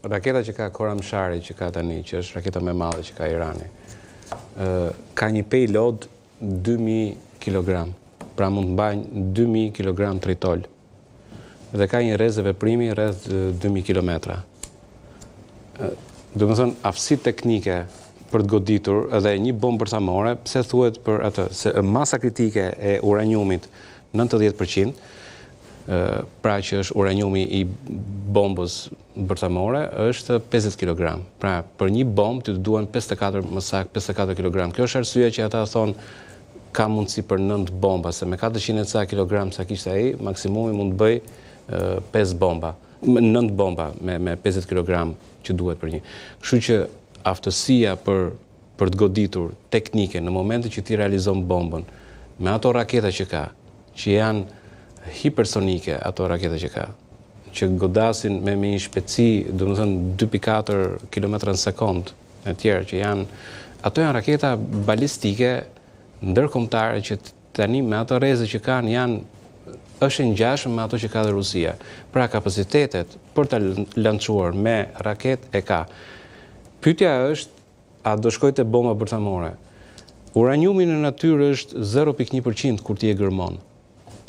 Raketa që ka Khorramshahr që ka tani, që është raketa më e madhe që ka Irani, ka një payload 2000 kg. Pra mund të mbajnë 2000 kg tritol. Dhe ka një rrezë veprimi rreth 2000 km. Do të thënë, aftësi teknike për të goditur edhe një bombë bërthamore, pse thuhet për atë, se masa kritike e uraniumit 90%, pra që është uraniumi i bombës bërthamore, është 50 kg. Pra, për një bombë të duhen 54 kg. Kjo është arsyeja që ata thonë ka mundësi për 9 bomba, se me 400 kg sa kishte ai, maksimumi mund të bëj 5 bomba. 9 bomba me 50 kg që duhet për një. Kështu që aftësia për të goditur teknike në momentin që ti realizon bombën, me ato raketa që ka, që janë hipersonike, ato raketa që ka, që godasin me një shpejtësi, do të thënë 2.4 km/s e tjerë, që janë, ato janë raketa balistike ndërkombëtare që tani me ato rrezë që kanë është e ngjashme me ato që ka dhe Rusia. Pra kapacitetet për të lançuar me raketë e ka. Pyetja është, a do shkojë te bomba bërthamore? Uraniumi në natyrë është 0.1% kur ti e gërmon.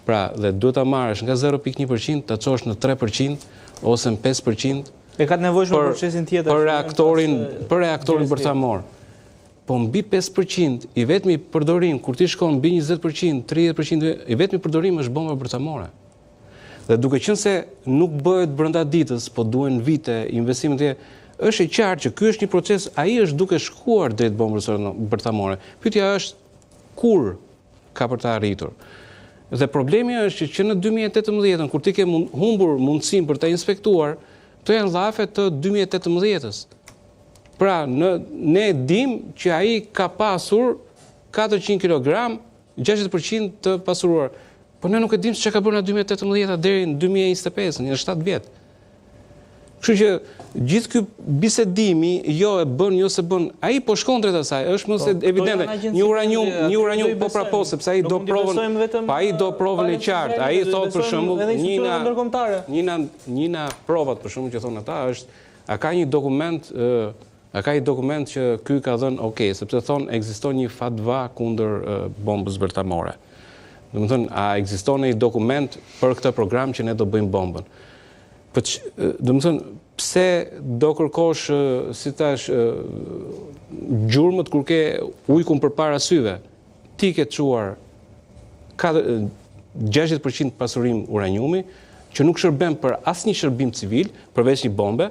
Pra, dhe duhet ta marrësh nga 0.1%, ta çosh në 3% ose në 5%. E ka të nevojshme për procesin tjetër për reaktorin bërthamor. Po mbi 5% i vetmi përdorim, kur ti shkon mbi 20%, 30%, i vetmi përdorim është bomba bërthamore. Dhe duke qenë se nuk bëhet brenda ditës, po duhen vite, investimet e është e qartë që ky është një proces, ai është duke shkuar drejt bombës bërthamore. Pyetja është kur ka për të arritur. Dhe problemi është që në 2018, kur ti ke humbur mundësinë për ta inspektuar, këto janë llafe të 2018-s. Pra, ne dim që ai ka pasur 400 kg, 60% të pasuruar. Po ne nuk e dim se çka ka bërë në 2018 deri në 2025, në 7 vjet. Kështu që gjithë ky bisedimi jo e bën, jo se bën, ai po shkon drejt asaj, është më se evidente. Një uranium po prapo sepse ai do provën, pa ai do provën e qartë. Ai thotë për shembull, njëna provat për shembull që thonë ata është, a ka një dokument që ky ka dhënë okay, sepse thonë ekziston një fatva kundër bombës bërthamore. Domethënë, a ekziston një dokument për këtë program që ne do bëjmë bombën? Domethënë, pse do kërkosh, si thash, gjurmët kur ke ujkun përpara syve? Ti ke çuar 60% pasurim uraniumi, që nuk shërben për asnjë shërbim civil, përveç një bombe,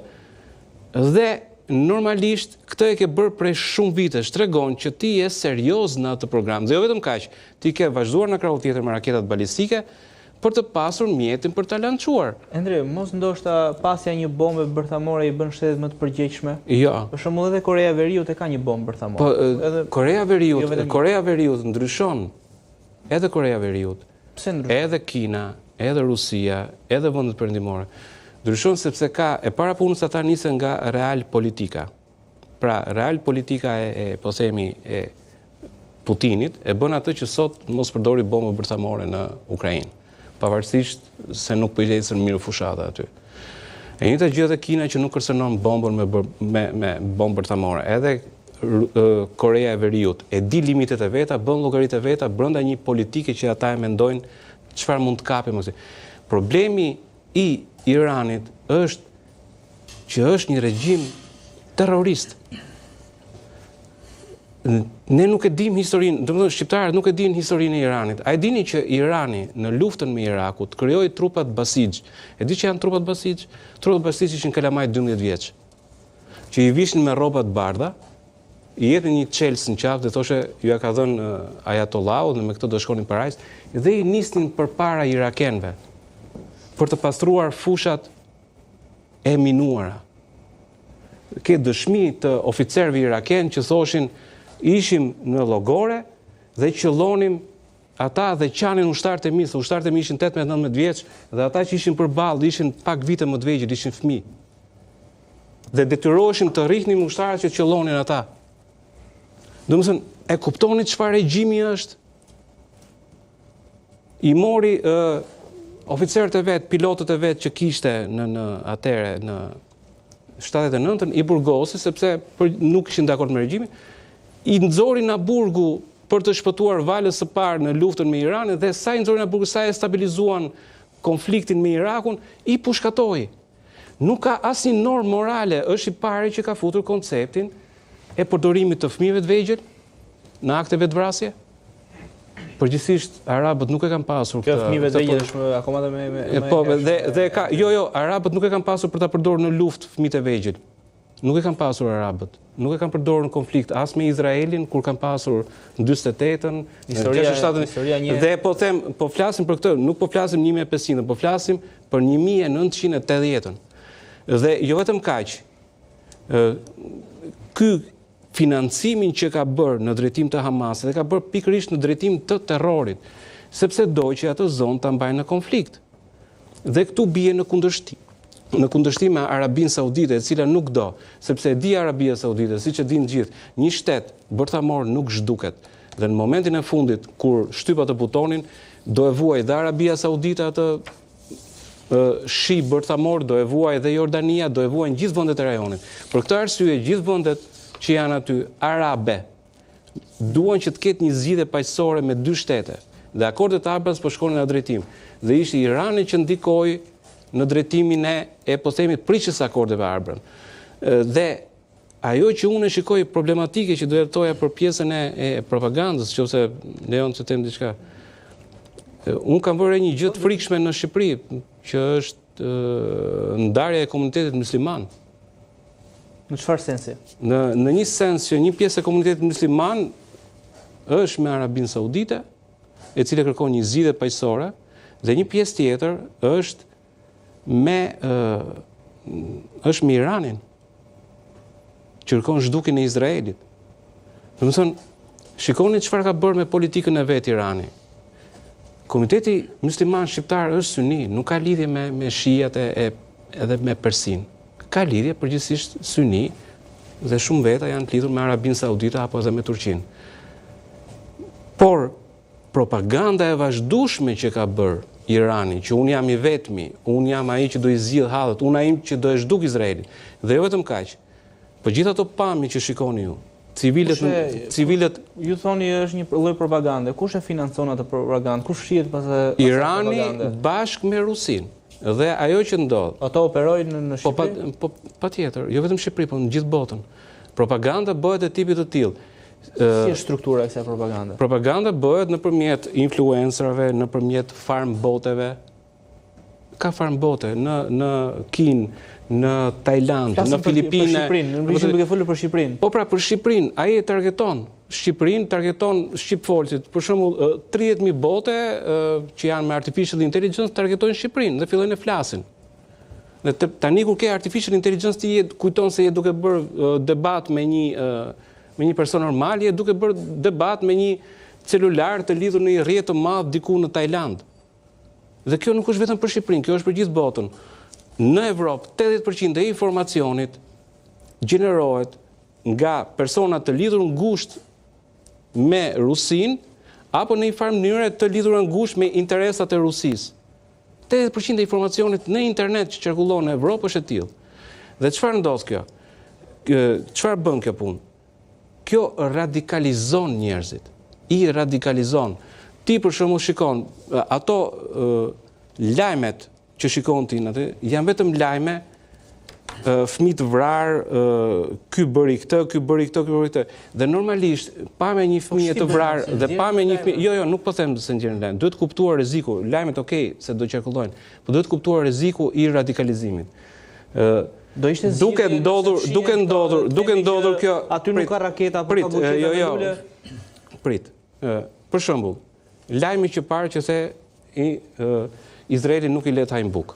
dhe normalisht këtë e ke bërë prej shumë vitesh, tregon që ti je serioz në atë program. Dhe jo vetëm kaq, ti ke vazhduar në krau tjetër me raketat balistike për të pasur mjetin për ta lançuar. Endre, mos ndoshta pasja një bombe bërthamore i bën shtetet më të përgjegjshme? Jo. Për shembull edhe Korea e Veriut e ka një bombë bërthamore. Po Korea e Veriut ndryshon. Edhe Korea e Veriut. Pse ndryshon? Edhe Kina, edhe Rusia, edhe vendet perëndimore. Ndryshon sepse ka e para punës ata nisën nga real politika. Pra, real politika e po themi e Putinit e bën atë që sot mos përdori bombë bërthamore në Ukrainë, pavarësisht se nuk po i ecën mirë fushata aty. E njëjta gjë edhe Kina që nuk kërcënon bombën me bombë bërthamore. Edhe Korea e Veriut e di limitet e veta, bën llogaritë e veta brenda një politike që ata e mendojnë çfarë mund të kapë mos. Problemi i Iranit është që është një regjim terrorist. Ne nuk e dim historinë, domethënë shqiptarët nuk e dinë historinë e Iranit. A e dini që Irani në luftën me Irakut krijoi trupat Basij? E di që janë trupat Basij? Trupat Basij ishin kalamaj 12 vjeç, që i vishin me rroba të bardha, i jepnin një çelës në qafë dhe thoshe ju ka dhënë Ayatollahu dhe me këtë do shkonin parajs, dhe i nisnin përpara irakenëve për të pastruar fushat e minuara. Ke dëshmi të oficerëve iraken që thoshin ishim në llogore dhe qëllonim ata dhe qanin ushtarët e mi, se ushtarët e mi ishin 18-19 vjeç dhe ata që ishin përballë ishin pak vite më të vegjël, ishin fëmijë. Dhe detyroheshin të rrihnin ushtarët që qëllonin ata. Domethënë, e kuptoni çfarë regjimi është? I mori oficerët e vet, pilotët e vet që kishte në atëre në 79-ën i burgosi, sepse nuk ishin dakord me regjimin, i nxori Naburgu për të shpëtuar valës së parë në luftën me Iranin dhe sa i nxori Naburgu, sa e stabilizuan konfliktin me Irakun, i pushkatoi. Nuk ka asnjë normë morale, është i pari që ka futur konceptin e përdorimit të fëmijëve të vegjël në akte vetvrasje. Përgjithsisht arabët nuk e kanë pasur këtë. Kjo fëmijëve të vegjël është akoma jo, arabët nuk e kanë pasur për ta përdorur në luftë fëmijët e vegjël. Nuk e kanë pasur arabët. Nuk e kanë përdorur në konflikt as me Izraelin kur kanë pasur në 48-ën, historia një. Dhe po flasim për këtë, nuk po flasim 1500, po flasim për 1980-ën. Dhe jo vetëm kaq. Ky financimin që ka bërë në drejtim të Hamasit dhe ka bërë pikërisht në drejtim të terrorit, sepse do që atë zonë ta mbajnë në konflikt. Dhe këtu bie në kundërshtim me Arabinë Saudite, e cila nuk do, sepse e di Arabia Saudite, siç e dinë gjithë, një shtet bërthamor nuk zhduket. Dhe në momentin e fundit kur shtyp atë butonin, do e vuaj dhe Arabia Saudite atë shi bërthamor, do e vuaj dhe Jordania, do e vuajnë gjithë vendet e rajonit. Për këtë arsye, gjithë vendet që janë aty arabe duan që të ketë një zgjidhje paqësore me dy shtete. Dhe akordet e Abrams po shkonin në drejtim. Dhe ishte Irani që ndikoi në drejtimin e po themi prishjes së akordeve Abrams. Dhe ajo që unë shikoj problematike që do të thoja për pjesën e propagandës, nëse lejon të them diçka. Unë kam vënë një gjë të frikshme në Shqipëri, që është ndarja e komunitetit musliman. Në çfarë sensi? Në një sens që një pjesë e komunitetit musliman është me Arabinë Saudite, e cila kërkon një zgjidhje paqësore, dhe një pjesë tjetër është me Iranin, që kërkon zhdukjen e Izraelit. Domethënë, shikoni çfarë ka bërë me politikën e vet Irani. Komiteti musliman shqiptar është suni, nuk ka lidhje me shiat edhe me Persin. Ka lidhje përgjithsisht suni dhe shumë veta janë të lidhur me Arabinë Saudite apo edhe me Turqinë. Por propaganda e vazhdueshme që ka bërë Irani, që unë jam i vetmi, unë jam ai që do i zgjidh hallet, unë ai që do e zhduk Izraelin. Dhe jo vetëm kaq. Po gjithë ato pamje që shikoni ju, civilët ju thoni është një lloj propagande. Kush e financon atë propagandë? Kush shihet pas propagandës? Irani bashkë me Rusinë. Dhe ajo që ndodh. Ato operojnë në Shqipëri? Po patjetër, jo vetëm në Shqipëri, por në gjithë botën. Propaganda bëhet e tipit të tillë. Si është struktura e kësaj propagande? Propaganda bëhet nëpërmjet influencerëve, nëpërmjet farmboteve. Ka farmbote në Kinë, në Tajland, në Filipine. Në duke folur për Shqipërinë. Po pra, për Shqipërinë, ai e targeton. Shqipërinë targeton shqipfolësit. Për shembull, 30.000 bote që janë me artificial intelligence targetojnë Shqipërinë dhe fillojnë të flasin. Dhe tani kur ke artificial intelligence ti kujton se je duke bërë debat me një person normal, je duke bërë debat me një celular të lidhur në një rrjet të madh diku në Tajland. Dhe kjo nuk është vetëm për Shqipërinë, kjo është për gjithë botën. Në Evropë, 80% e informacionit gjenerohet nga persona të lidhur ngushtë me Rusinë apo në një farë mënyre të lidhur ngushtë me interesat e Rusisë. 80% e informacionit në internet që qarkullon në Evropë është e tillë. Dhe çfarë ndodh kjo? Çfarë bën kjo punë? Kjo radikalizon njerëzit. I radikalizon. Ti për shembull shikon, ato lajmet që shikon ti aty janë vetëm lajme, fëmijë të vrarë, ky bëri këtë, ky bëri këtë, ky bëri këtë. Dhe normalisht pa me një fëmijë të vrarë dhe pa me një fëmijë, jo, nuk po them se nxjerrin lajm. Duhet kuptuar rreziku. Lajmet okay se do qarkullojnë, por duhet kuptuar rreziku i radikalizimit. Do ishte duke ndodhur kjo. Aty nuk ka raketa apo ka buqeta me lule. Prit. Për shembull, lajmi që parë që se Izraeli nuk i let hajnë bukë.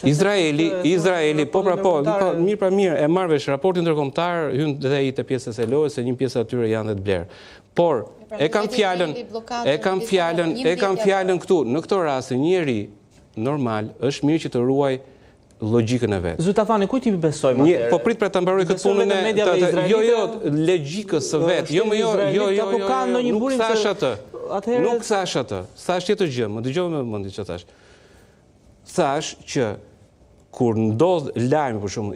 Izraeli, mirë, e marrë vesh raportin ndërkombëtar, hyn dhe i të pjesës e lojës, se një pjesë atyre janë dhe të blerë. Por, e kam fjalën këtu, në këto raste, njeri normal është mirë që të ruaj logjikën e vetë. Zutafani, kujt i besojmë atëherë? Po prit për ta mbaroj këtë punën logjikës së vet. Nuk thash atë. Nuk thash atë. Thash tjetër gjë, më dëgjove me mendje që thash. Thash që kur ndodh lajmi për shembull,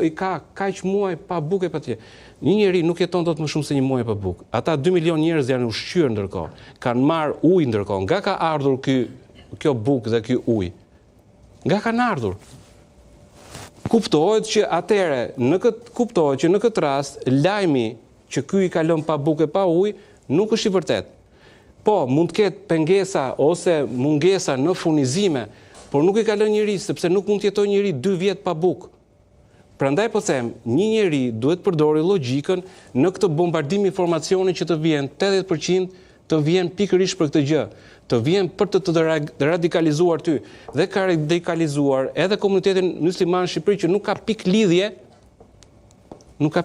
i ka kaq muaj pa bukë pa tjetër. Një njeri nuk jeton dot më shumë se një muaj pa bukë. Ata 2 milion njerëz janë ushqyer ndërkohë. Kanë marrë ujë ndërkohë. Nga ka ardhur kjo bukë dhe ky ujë? Nga kanë ardhur. Kuptohet që në këtë rast lajmi që ky i ka lënë pa bukë pa ujë nuk është i vërtet. Po, mund të ketë pengesa ose mungesa në furnizime, por nuk i ka lënë njëri, sepse nuk mund të jetojë njëri 2 vjet pa bukë. Prandaj po them, një njeri duhet përdori logjikën në këtë bombardim informacioni që të vjen 80% të vjen pikërisht për këtë gjë, të vjen për të radikalizuar ty dhe ka radikalizuar edhe komunitetin musliman në Shqipëri që nuk ka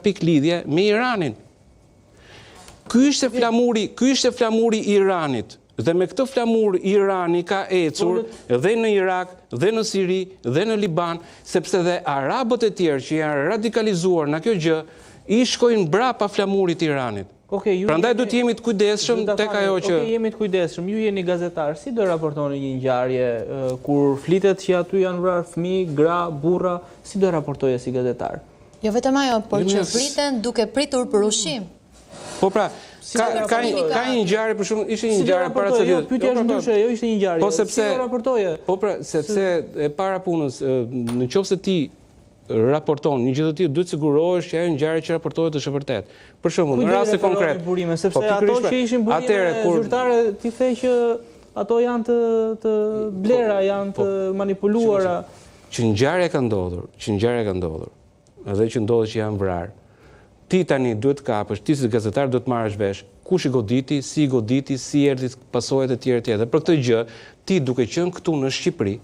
pikë lidhje me Iranin. Ky ishte flamuri i Iranit. Dhe me këtë flamur Irani ka ecur dhe në Irak, dhe në Siri, dhe në Liban, sepse dhe arabët e tjerë që janë radikalizuar në kjo gjë, i shkojnë brapa flamurit të Iranit. Prandaj do të jemi të kujdesshëm tek ajo që... jemi të kujdesshëm. Ju jeni gazetar, si do raportoni një ngjarje kur flitet që aty janë vrarë fëmijë, gra, burra, si do raportoje si gazetar? Jo vetëm ajo, por që vriten duke pritur për ushqim. Po pra, ka një ngjarje për shkak, ishte një ngjarje para ca ditë. Pyetja është ndryshe, jo ishte një ngjarje. Si do raportoje? Po pra, sepse e para punës, nëse ti raporton një gjë të tillë, duhet të sigurohesh që ajo ngjarje që raportohet është e vërtetë. Për shembull, në raste konkret, sepse ato që ishin burime zyrtare ti the që ato janë të blera, janë të manipuluara. Që ngjarja ka ndodhur, edhe që ndodhet që janë vrarë. Ti tani duhet kapësh, ti si gazetar duhet marrësh vesh kush i goditi, si erdhi pasojat e tjera. Për këtë gjë, ti duke qenë këtu në Shqipëri,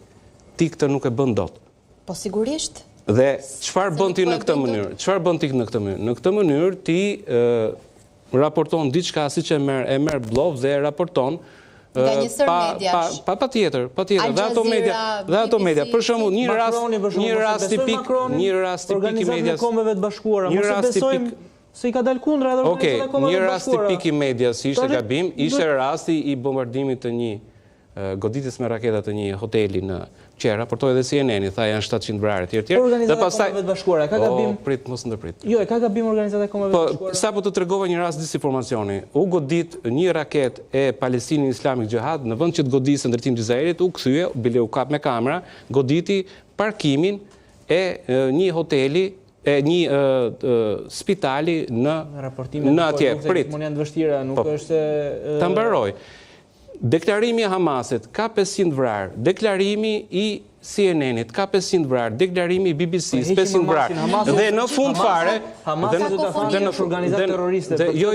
ti këtë nuk e bën dot. Po sigurisht. Dhe çfarë bën ti në këtë mënyrë? Në këtë mënyrë ti raporton diçka siç e merr blog dhe raporton patjetër, dhe ato media. Për shembull, një rast tipik i medias. Një rast tipik se i ka dalë kundra edhe organizatat e kombeve të bashkuara. Një rast tipik i medias ishte gabim, ishte rasti i bombardimit të një goditjes me raketa të një hoteli që raportoi edhe CNN-i, tha janë 700 vrarë etj. Dhe pastaj kombeve të bashkuara, ka gabim. Prit mos ndërprit. Jo, ka gabim organizata e kombeve të bashkuara. Sapo të tregova një rast disinformacioni. U godit një raket e Palestinit Islamic Jihad në vend që të godisë ndërtim të Izraelit, u kthye, bile u kap me kamera, goditi parkimin e një hoteli një spitali në atje. Prit. Mund janë të vështira, nuk është ta mbaroj. Deklarimi i Hamasit ka 500 vrarë, deklarimi i CNN-it ka 500 vrarë, deklarimi i BBC-s 500 vrarë. Dhe në fund fare, Hamasi do ta thonë në organizatë terroriste. Jo.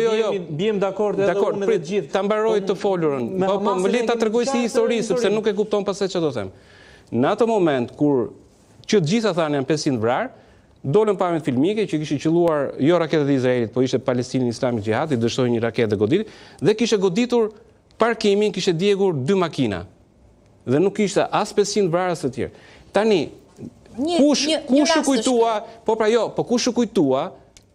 Biem dakord edhe unë me të gjithë. Ta mbaroj të folurën. Po më le ta tregoj si histori sepse nuk e kupton pastaj çfarë do them. Në atë moment kur që të gjitha thanë janë 500 vrarë, dolën pamjet filmike që kishin qelluar jo raketat e Izraelit, po ishte Palestini Islamic Jihad, i dështoi një raketë dhe goditi dhe kishte goditur parkimin, kishte djegur 2 makina. Dhe nuk kishte as 500 vrarë as të tjerë. Tani, kush u kujtua, kush u kujtua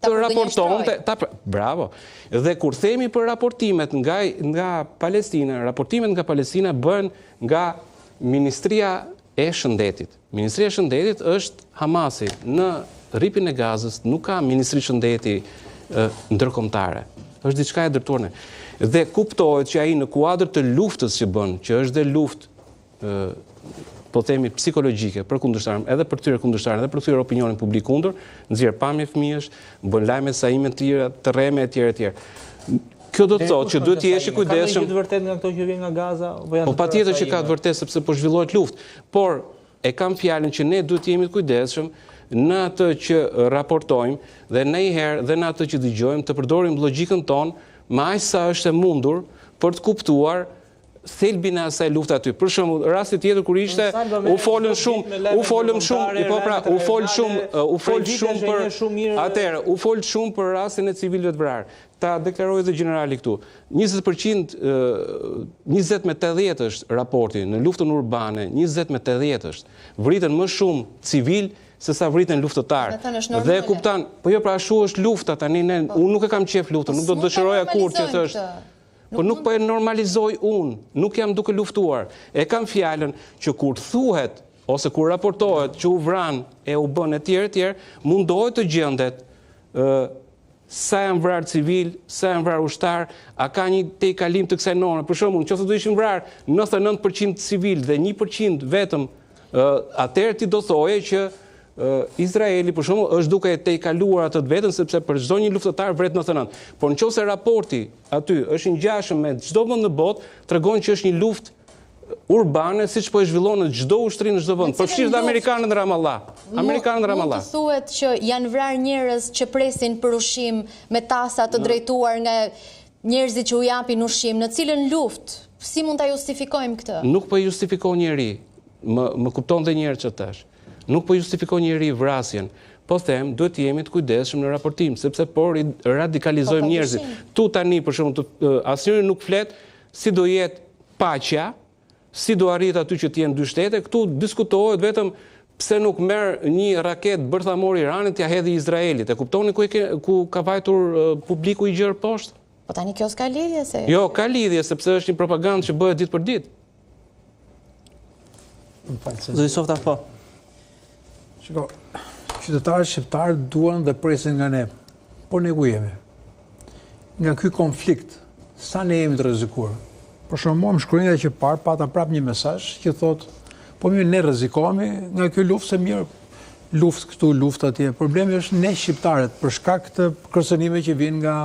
të raportonte, bravo. Dhe kur themi për raportimet nga Palestina bën nga Ministria e Shëndetit. Ministria e Shëndetit është Hamasi. Në rripin e Gazës nuk ka Ministri Shëndeti ndërkombëtare. Është diçka e dërtuar. Dhe kuptohet që ai në kuadër të luftës që bën, që është dhe luftë po themi psikologjike për kundërshtarën, edhe për këtyre kundërshtarën, edhe për këtyre opinionin publik kundër, nxjerr pamje fëmijësh, bën lajme saime të tjera, të rreme etj. Kjo do të thotë që duhet të jesh i kujdesshëm. Ka të vërtet nga këto që vjen nga Gaza? Po patjetër që ka të vërtet sepse po zhvillohet luftë. Por e kam fjalën që ne duhet të jemi të kujdesshëm në atë që raportojmë dhe ndonjëherë dhe në atë që dëgjojmë të përdorim logjikën tonë me aq sa është e mundur për të kuptuar thelbin e asaj lufte aty. Për shembull, rasti tjetër kur ishte u folën shumë për rastin e civilëve të vrarë. Ta deklaroi edhe generali këtu. 20% 20 me 80 është raporti në luftën urbane, 20 me 80 është. Vriten më shumë civil se sa vriten luftëtar. Dhe kupton, po jo pra ashtu është lufta tani, unë nuk e kam qef luftën, nuk do të dëshiroja kurrë që thësh. Po nuk po e normalizoj unë, nuk jam duke luftuar. E kam fjalën që kur thuhet ose kur raportohet që u vran e u bën e tjerë, mundohet të gjendet sa janë vrarë civil, sa janë vrarë ushtar, a ka një tejkalim të kësaj norme. Për shembull, nëse do ishin vrarë 99% civil dhe 1% vetëm, atëherë ti do thoje që Izraeli, për shembull, është duke tejkaluar atë të vetën, sepse për çdo një luftëtar vret 99. Por nëse raporti aty është i ngjashëm me çdo vend në botë, tregon që është një luftë urbane, siç po e zhvillon në çdo ushtri në çdo vend. Përfshirë dhe amerikanët në Ramallah. Mund të thuhet që janë vrarë njerëz që presin për ushqim me tasa të drejtuar nga njerëzit që u japin ushqim, në cilën luftë? Si mund ta justifikojmë këtë? Nuk po justifikon njeri. Më kupton dhe njerë që tash. Nuk po justifikon njeri vrasjen. Po them, duhet jemi të kujdesshëm në raportim, sepse por radikalizojmë njerëzit. Tu tani, për shembull, asnjëri nuk flet si do jetë paqja, si do arrit aty që t'jenë dy shtete, këtu diskutohet vetëm pse nuk merr një raket bërthamor Iranit t'ja hedhë Izraelit. E kuptoni ku ka vajtur publiku i gjerë poshtë? Po tani kjo s'ka lidhje se... Jo, ka lidhje, sepse është një propagandë që bëhet ditë për ditë. Zoti Softa, po. Shiko, qytetarët shqiptarë duan dhe presin nga ne, por ne ku jemi? Nga ky konflikt, sa ne jemi të rrezikuar? Për shembull, më shkruajnë që parë pata prap një mesazh që thotë, po mirë ne rrezikohemi nga kjo luftë se mirë luftë këtu, luftë atje. Problemi është ne shqiptarët për shkak të kërcënimeve që vijnë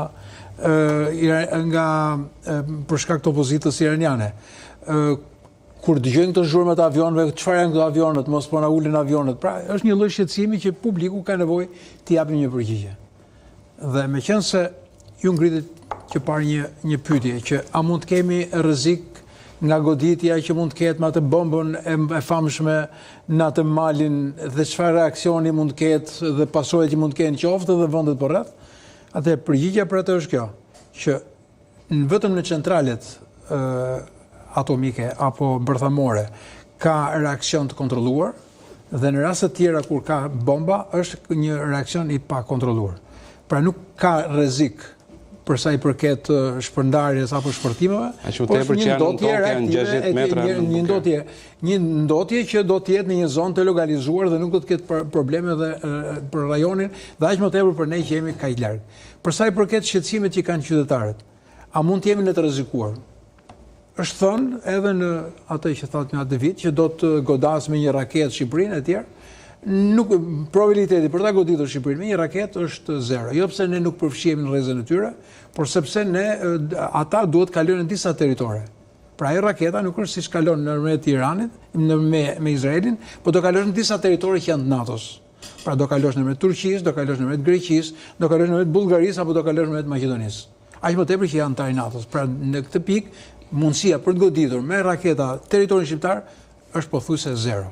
për shkak të opozitës iraniane. Kur dëgjojnë këto zhurmë të avionëve, çfarë janë këto avionët, mos po na ulin avionët. Pra, është një lloj shqetësimi që publiku ka nevojë t'i japë një përgjigje. Dhe meqense ju ngritet që parë një pyetje, që a mund të kemi rrezik nga goditja që mund të ketë me atë bombën e famshme në atë malin dhe çfarë reaksioni mund të ketë dhe pasojat që mund të kenë qoftë dhe vendet po rreth? Atë përgjigjja për atë është kjo, që vetëm në centralet atomike apo bërthamore ka reaksion të kontrolluar dhe në raste të tjera kur ka bomba është një reaksion i pa kontrolluar. Pra nuk ka rrezik për sa i përket shpërndarjes apo shpërtimeve, por është një ndotje reaktive, një ndotje që do të jetë në një zonë të lokalizuar dhe nuk do të ketë probleme dhe për rajonin, dhe aq më tepër për ne që jemi kaq larg. Për sa i përket shqetësimit që kanë qytetarët, a mund të jemi ne të rrezikuar? Është thënë edhe në atë që thotë në atë vit që do të godas me një raketë Shqipërinë e tjerë. Nuk probabiliteti për ta goditur Shqipërinë me një raketë është 0. Jo pse ne nuk përfshihemi në rrezën e tyre, por sepse ata duhet kalojnë në disa territore. Pra ajo raketa nuk është siç kalon nëpërmjet Iranit, me Izraelin, por do kalosh në disa territore që janë të NATO-s. Pra do kalosh nëpërmjet Turqisë, do kalosh nëpërmjet Greqisë, do kalosh nëpërmjet Bullgarisë apo do kalosh nëpërmjet Maqedonisë. Aq më tepër që janë antar i NATO-s. Pra në këtë pikë mundësia për të goditur me raketa territorin shqiptar është pothuajse 0.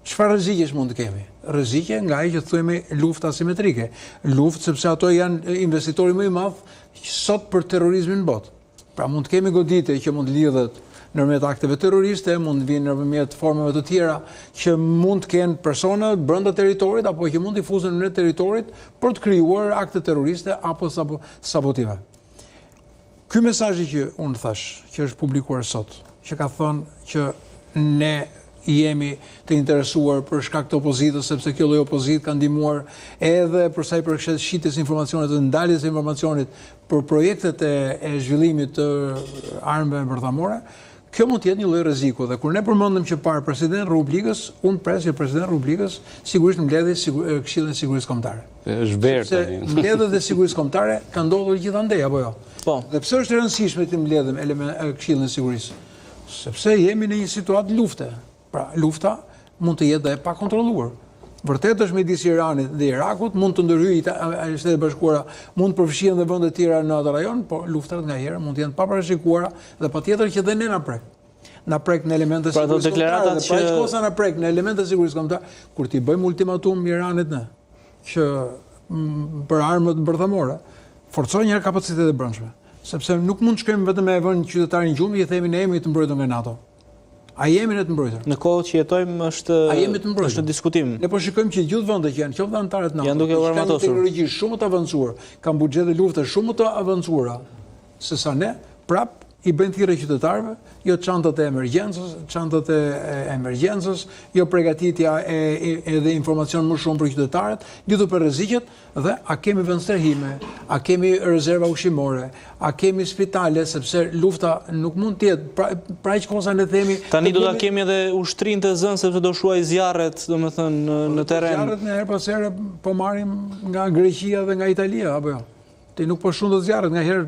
Çfarë rrezikesh mund të kemi? Rrezike nga ai që thujemi luftë asimetrike. Luftë sepse ato janë investitori më i madh sot për terrorizmin në botë. Pra mund të kemi goditje që mund lidhet nëpërmjet akteve terroriste, mund të vinë nëpërmjet formave të tjera që mund të kenë persona brenda territorit apo që mund të fusen në territorit për të krijuar akte terroriste apo sabotive. Ky mesazh që unë thash, që është publikuar sot, që ka thënë që ne jemi të interesuar për shkak të opozitës, sepse kjo lloj opozitë ka ndihmuar edhe për sa i përket shitjes informacionit dhe ndaljes së informacionit për projektet e zhvillimit të armëve bërthamore. Kjo mund të jetë një lloj rreziku dhe kur ne përmendëm që parë presidenti Republikës, unë pres që presidenti Republikës sigurisht mbledhej Këshillin e Sigurisë Kombëtare. Është verë tani. Mbledhjet e sigurisë kombëtare kanë ndodhur gjithandej apo jo? Po. Dhe pse është e rëndësishme të mbledhim Këshillin e Sigurisë? Sepse jemi në një situatë lufte. Pra, lufta mund të jetë dhe pa kontrolluar. Vërtet është midis Iranit dhe Irakut, mund të ndërhyjë Shtetet Bashkuara, mund të përfshihen dhe vende të tjera në atë rajon, por luftat ngaherë mund të jenë pa parashikuara dhe patjetër që dhe ne na prek. Na prek në elemente sigurisë kombëtare, pa çkosa na prek në elemente sigurisë kombëtare, kur ti bëjmë ultimatum Iranit ne që për armët bërthamore, forcojnë një kapacitet e brendshme, sepse nuk mund të shkojmë vetëm me vënë qytetarin gjumi dhe themi ne jemi të mbrojtur nga NATO. A jemi në të mbrojtur? Në kohë që jetojmë është në diskutim. Ne po shikojmë që gjithë vendet që janë qoftë anëtarë të NATO, janë duke u armatosur. Kanë teknologji shumë të avancuar, kanë buxhete lufte shumë të avancuara, sesa ne prap i bëjnë thirrje qytetarëve, jo çantat e emergjencës, jo përgatitja edhe informacion më shumë për qytetarët, lidhur për rreziqet dhe a kemi vendstrehime, a kemi rezerva ushqimore, a kemi spitale, sepse lufta nuk mund të jetë pra që kosa ne themi. Tani do ta kemi edhe ushtrinë të zënë sepse do shuaj zjarret, domethënë në terren. Zjarret në herë pas here po marrim nga Greqia dhe nga Italia apo jo? Ti nuk po shumë do zjarret, nga herë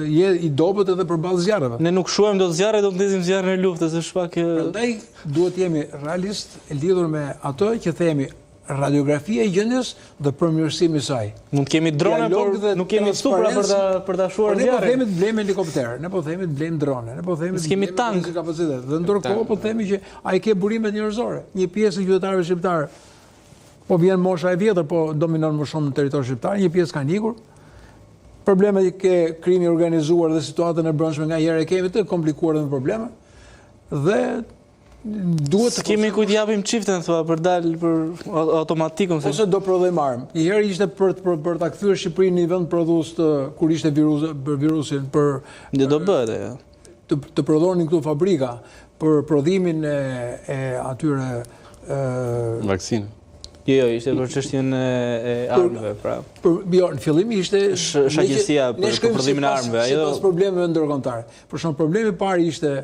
je i dobët edhe përballë zjarreve. Ne nuk shuajmë do zjarre, do të ndezim zjarrin e luftës, është shpak. Prandaj duhet jemi realist lidhur me ato që themi radiografia e gjendjes dhe përmirësimi i saj. Mund të kemi drone, por nuk kemi supra për ta shuar zjarrin. Ne po themi të blejmë helikopter, ne po themi të blejmë drone, ne po themi të kemi tank kapacitet. Dhe ndërkohë po themi që ai ke burimet njerëzore. Një pjesë e qytetarëve shqiptarë po vjen mosha e vjetër, po dominon më shumë në territor shqiptar, një pjesë kanë ikur. Problemet ke krimi organizuar dhe situatën e brendshme nga herë e kemi të komplikuar dhe me probleme. Dhe duhet të kemi kujt japim çiften thua për dal për automatikun ose do prodhojmë armë. Një herë ishte për ta kthyer Shqipërinë në vend prodhues kur ishte virusin për ne do bëhet ajo. Të prodhonin këtu fabrika për prodhimin e atyre vaksinë. Jo, ishte për çështjen e armëve, pra. Jo, në fillim ishte shaqësia për prodhimin e armëve, ajo. Sipas problemeve ndërkombëtare. Për shembull, problemi i parë ishte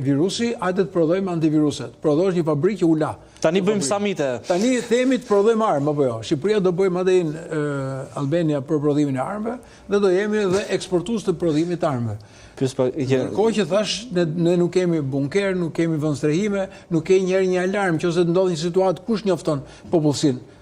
virusi, hajde të prodhojmë antiviruset. Prodhosh një fabrikë që u la. Tani bëjmë samite. Tani themi të prodhojmë armë apo jo? Shqipëria do bëjë madje Albania për prodhimin e armëve dhe do jemi edhe eksportues të prodhimit të armëve. Kohë që thash, ne nuk kemi bunker, nuk kemi vendstrehime, nuk kemi një alarm, nëse ndodh një situatë kush njofton popullsinë.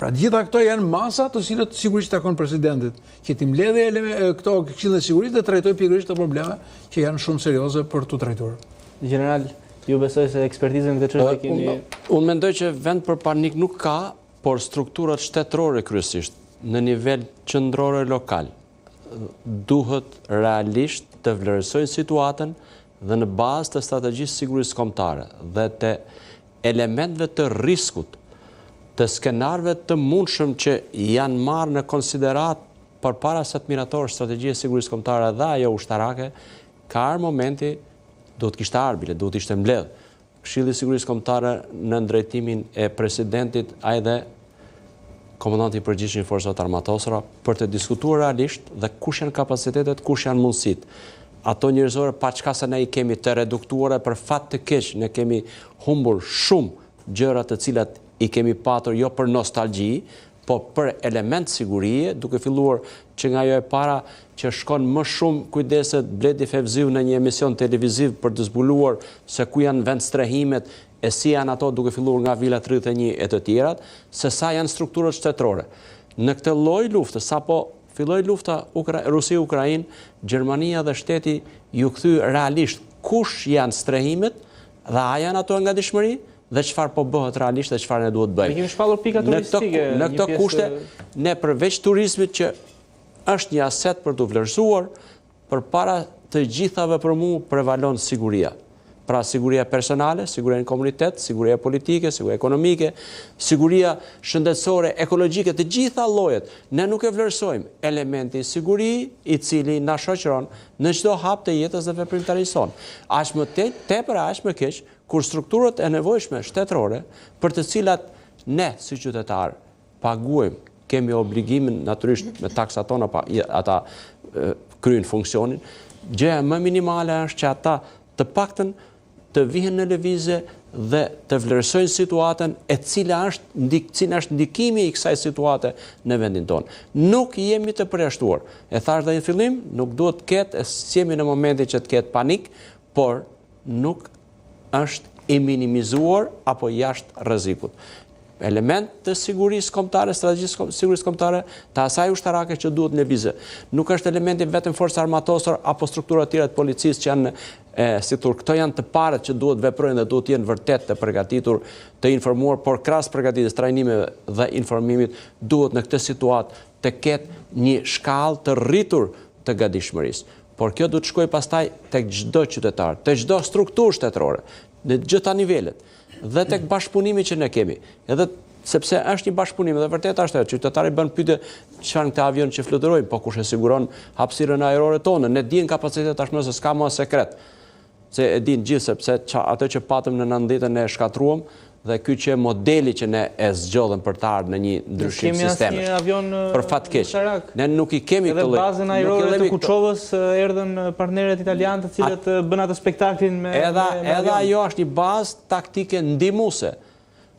Pra gjitha këto janë masa të cilët sigurisht takon presidentit, që ti mbledhë këto Këshillin e Sigurisë dhe trajtoj pikërisht këto probleme që janë shumë serioze për tu trajtuar. General, ju besoj se ekspertizën këtë çështje keni. Unë mendoj që vend për panik nuk ka, por strukturat shtetërore kryesisht në nivel qendror e lokal duhet realisht të vlerësojnë situatën dhe në bazë të strategjisë sigurisë kombëtare dhe të elementëve të riskut, të skenarëve të mundshëm që janë marrë në konsiderat përpara se të miratorë strategjisë sigurisë kombëtare dhe ajo ushtarake, ka ardhur momenti do të kishte ardhur, do të ishte mbledh. Këshilli i Sigurisë Kombëtare në drejtimin e presidentit ai dhe komandanti i përgjithshëm i forcave armatosura për të diskutuar realisht dhe kush janë kapacitetet, kush janë mundësitë. Ato njerëzore pa çka se ne i kemi të reduktuara për fat të keq, ne kemi humbur shumë gjëra të cilat i kemi patur jo për nostalgji, po për element sigurie, duke filluar që nga ajo e para që shkon më shumë kujdeset Bledi Fevziu në një emision televiziv për të zbuluar se ku janë vendstrehimet e si janë ato duke filluar nga Vila 31 e të tjerat, se sa janë strukturët shtetërore. Në këtë lloj lufte, sapo filloi lufta Rusi-Ukrainë, Gjermania dhe Shteti ju kthy realisht kush janë strehimet dhe a janë ato nga dishmëri dhe çfarë po bëhet realisht dhe çfarë ne duhet bëjmë. Ne kemi shpallur pika turistike. Në këto kushte, ne përveç turizmit që është një aset për të vlerësuar, përpara të gjithave për mua prevalon siguria. Pra siguria personale, siguria në komunitet, siguria politike, siguria ekonomike, siguria shëndetësore, ekologjike, të gjitha llojet. Ne nuk e vlerësojmë elementi siguri i cili na shoqëron në çdo hap të jetës dhe veprimtarisë sonë. Aq më tepër, aq më keq, kur strukturat e nevojshme shtetërore për të cilat ne si qytetar paguajmë, kemi obligimin natyrisht me taksat tona pa ata kryejnë funksionin, gjëja më minimale është që ata të paktën të vihen në lëvizje dhe të vlerësojnë situatën e cila është ndikimi i kësaj situate në vendin tonë. Nuk jemi të përjashtuar. E thash dhe në fillim, nuk duhet të ketë, jemi në momentin që të ketë panik, por nuk është i minimizuar apo jashtë rrezikut. Element të sigurisë kombëtare, strategjisë sigurisë kombëtare, të asaj ushtarake që duhet në lëvizje. Nuk është elementi vetëm forca armatosur apo struktura të tjera të policisë që janë këto janë të parët që duhet veprojnë dhe duhet jenë vërtet të përgatitur, të informuar, por krahas përgatitjes, trajnimeve dhe informimit duhet në këtë situatë të ketë një shkallë të rritur të gatishmërisë. Por kjo duhet shkojë pastaj tek çdo qytetar, tek çdo strukturë shtetërore, në gjitha nivelet. Dhe tek bashkëpunimi që ne kemi. Edhe sepse është një bashkëpunim dhe vërtet është qytetari bën pyetje çfarë këta avion që fluturojnë, po kush e siguron hapësirën ajrore tonë, ne dihen kapacitet tashmë se s'ka më sekret. Se e din gjithë sepse ato që patëm në 90-ën e shkatruam dhe ky që modeli që ne e zgjodhëm për të ardhur në një ndryshim sistemi. Për fat keq. Ne nuk i kemi këtë lloj. Edhe bazën ajrore të Kuçovës erdhën partnerët italianë të cilët bën atë spektaklin me edhe ajo është një bazë taktike ndihmuese.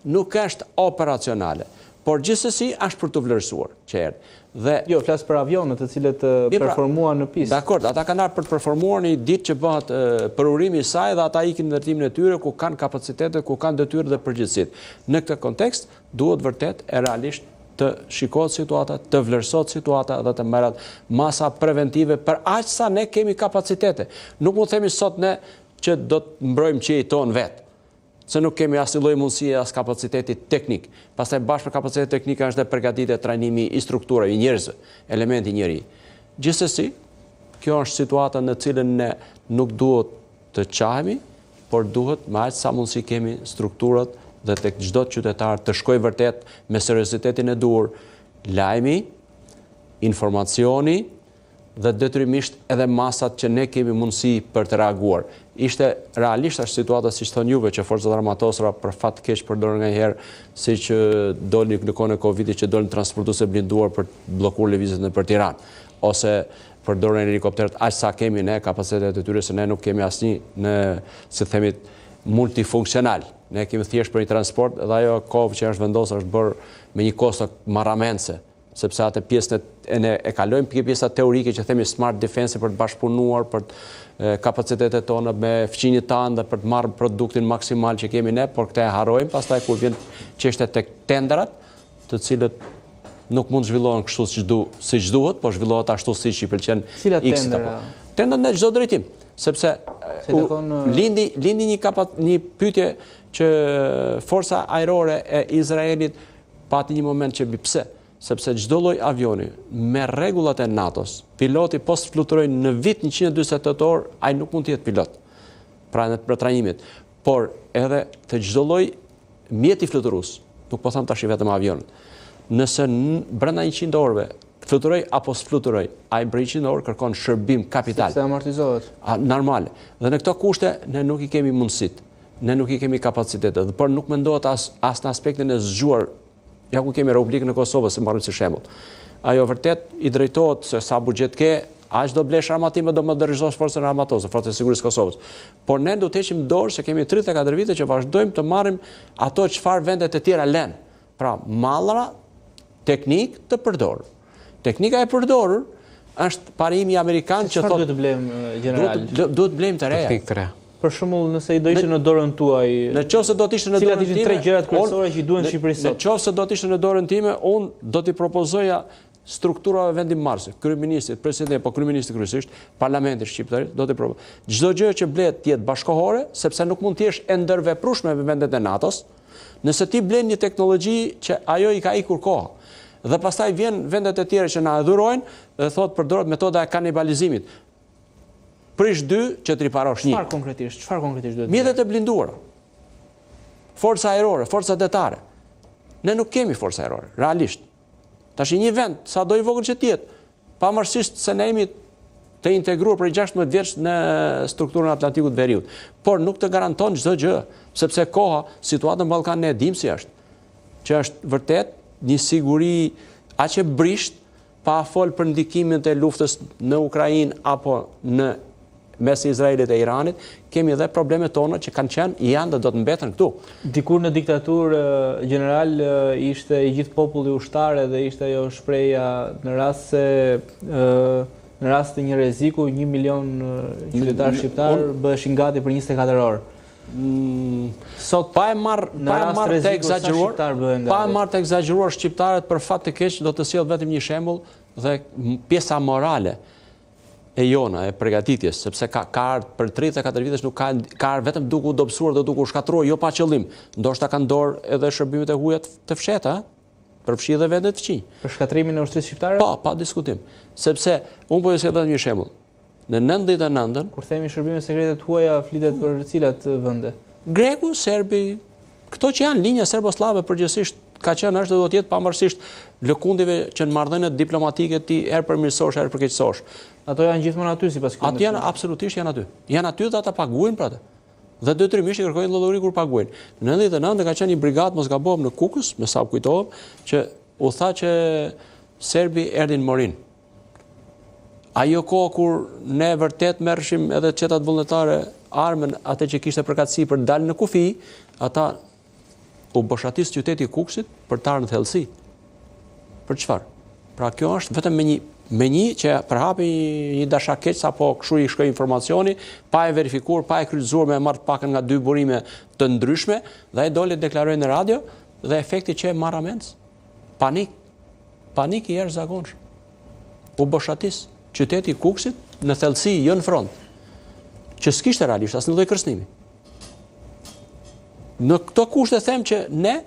Nuk është operacionale, por gjithsesi është për të vlerësuar që erdhi. Dhe jo, flas për avionët të cilët performuan në pistë. Dakor, ata kanë ardhur për të performuar në një ditë që bëhet përurimi i saj dhe ata ikin ndërtimin e tyre ku kanë kapacitete, ku kanë detyrë dhe përgjegjësitë. Në këtë kontekst duhet vërtet e realisht të shikohet situata, të vlerësohet situata dhe të merret masa preventive për aq sa ne kemi kapacitete. Nuk mund të themi sot ne që do të mbrojmë qiejt ton vet, se nuk kemi asnjë lloj mundësie as kapaciteti teknik. Pastaj bashkë me kapacitetin teknik është edhe përgatitja e trajnimi i strukturave, i njerëzve, elementi njeri. Gjithsesi, kjo është situata në cilën ne nuk duhet të qahemi, por duhet me aq sa mundësi kemi strukturat dhe tek çdo qytetar të shkojë vërtet me seriozitetin e duhur, lajmi, informacioni dhe detyrimisht edhe masat që ne kemi mundësi për të reaguar. Ishte realisht është situata siç thon juve që forcat armatosura për fat keq përdorën nganjëherë siç dolni në kohën e Covidit që dolën transportuese blinduar për të bllokuar lëvizjet nëpër Tiranë ose përdorën helikopterët aq sa kemi ne kapacitetet e tyre se ne nuk kemi asnjë në si themi multifunksional. Ne kemi thjesht për një transport dhe ajo kohë që është vendosur është bërë me një kosto marramense, sepse atë pjesën e kalojmë pjesa teorike që themi smart defense për të bashkëpunuar për kapacitetet tona me fqinjët tanë dhe për të marrë produktin maksimal që kemi ne, por këtë e harrojmë, pastaj kur vjen çështja tek tendrat, të cilët nuk mund zhvillohen kështu siç duhet, por zhvillohet ashtu siç i pëlqen X apo. Tendrat në çdo drejtim, sepse lindi një pyetje që forca ajrore e Izraelit pati një moment që pse? Sepse çdo lloj avioni me rregullat e NATO-s, piloti post fluturojnë në vit 148 orë, ai nuk mund të jetë pilot. Pra në për trajnimin. Por edhe të çdo lloj mjeti fluturues, nuk po them tash vetëm avionët. Nëse brenda 100 orëve fluturoj apo s'fluturoj, ai për 100 orë kërkon shërbim kapital. Se amortizohet. Normale. Dhe në këto kushte ne nuk i kemi mundësitë, ne nuk i kemi kapacitetet, por nuk mendohet as në aspektin e zgjuar. Ja ku kemi Republikën e Kosovës, se marrim si shembull. Ajo vërtet i drejtohet se sa buxhet ke, aq do blesh armatime do modernizosh forcën armatose, forcën e sigurisë së Kosovës. Por ne do të heqim dorë se kemi 34 vite që vazhdojmë të marrim ato çfarë vendet e tjera lën. Pra, mallra teknik të përdorur. Teknika e përdorur është parimi amerikan që thotë duhet të blejmë general. Duhet blejmë të reja. Teknik të reja. Për shembull, nëse i do ishte në dorën tuaj, nëse do të ishte në dorën time, cilat ishin 3 gjërat kryesore që i duhen Shqipërisë sot? Nëse do të ishte në dorën time, unë do t'i propozoja strukturave vendimmarrëse, kryeministit, presidenti, po kryeministi kryesisht, parlamenti shqiptar, do t'i propozoj. Çdo gjë që blehet të jetë bashkëkohore, sepse nuk mund të jesh e ndërveprueshme me vendet e NATO-s, nëse ti blen një teknologji që ajo i ka ikur koha. Dhe pastaj vjen vendet e tjera që na e dhurojnë dhe thotë përdoret metoda e kanibalizimit. Prish 2 që të riparosh 1. Çfarë konkretisht duhet? Mjetet e blinduara. Forca ajrore, forca detare. Ne nuk kemi forca ajrore, realisht. Tash një vend, sa do i vogël që të jetë, pavarësisht se ne jemi të integruar për 16 vjeç në strukturën e Atlantikut Veriut, por nuk të garanton çdo gjë, sepse koha, situata në Ballkan ne e dim si është, që është vërtet një siguri aq e brisht, pa fol për ndikimin e luftës në Ukrainë apo në mes Izraelit e Iranit, kemi edhe problemet tona që kanë qenë, janë dhe do të mbeten këtu. Dikur në diktaturë general ishte i gjithë populli ushtar dhe ishte ajo shpreha në rast të një rreziku 1 milion qytetar shqiptar bëheshin gati për 24 orë. Sot pa e marr të egzageruar shqiptarët për fat të keq do të sjell vetëm një shembull dhe pjesa morale e jona, e përgatitjes, sepse ka ardhur për 34 vitesh nuk ka ardhur vetëm duke u dobësuar dhe duke u shkatruar, jo pa qëllim. Ndoshta kanë dorë edhe shërbimet e huaja të fshehta, përfshi edhe vendet fqinj. Për shkatrimin e ushtrisë shqiptare? Po, pa diskutim. Sepse unë po ju sjell vetëm një shembull. Në 99-ën, kur themi shërbime sekrete të huaja, flitet për cilat vende? Greku, serbi, këto që janë linja serbo-slave përgjithsisht ka qenë është dhe do të jetë pavarësisht lëkundive që në marrëdhëniet diplomatike ti herë përmirësosh, herë përkeqësosh. Ato janë gjithmonë aty sipas këtij. Ato janë absolutisht janë aty. Janë aty dhe ata paguajnë për atë. Dhe detyrimisht i kërkojnë llollori kur paguajnë. Në 99 ka qenë një brigadë, mos gabojmë, në Kukës, me sa kujtohem, që u tha që serbi erdhin morin. Ajo kohë kur ne vërtet merrshim edhe qetat vullnetare armën atë që kishte përkatësi për dalë në kufi, ata u boshatis qyteti i Kukësit për të ardhur në thellësi. Për çfarë? Pra kjo është vetëm me një që përhapi një dashakeq apo kështu i shkoi informacioni, pa e verifikuar, pa e kryqëzuar me marrë pakën nga 2 burime të ndryshme, dhe ai doli deklaroi në radio dhe efekti që e marr amends. Panik i jashtëzakonshëm. U boshatis qyteti i Kukësit në thellësi, jo në front, që s'kishte realisht asnjë lloj kërcënimi. Në këto kushte them që ne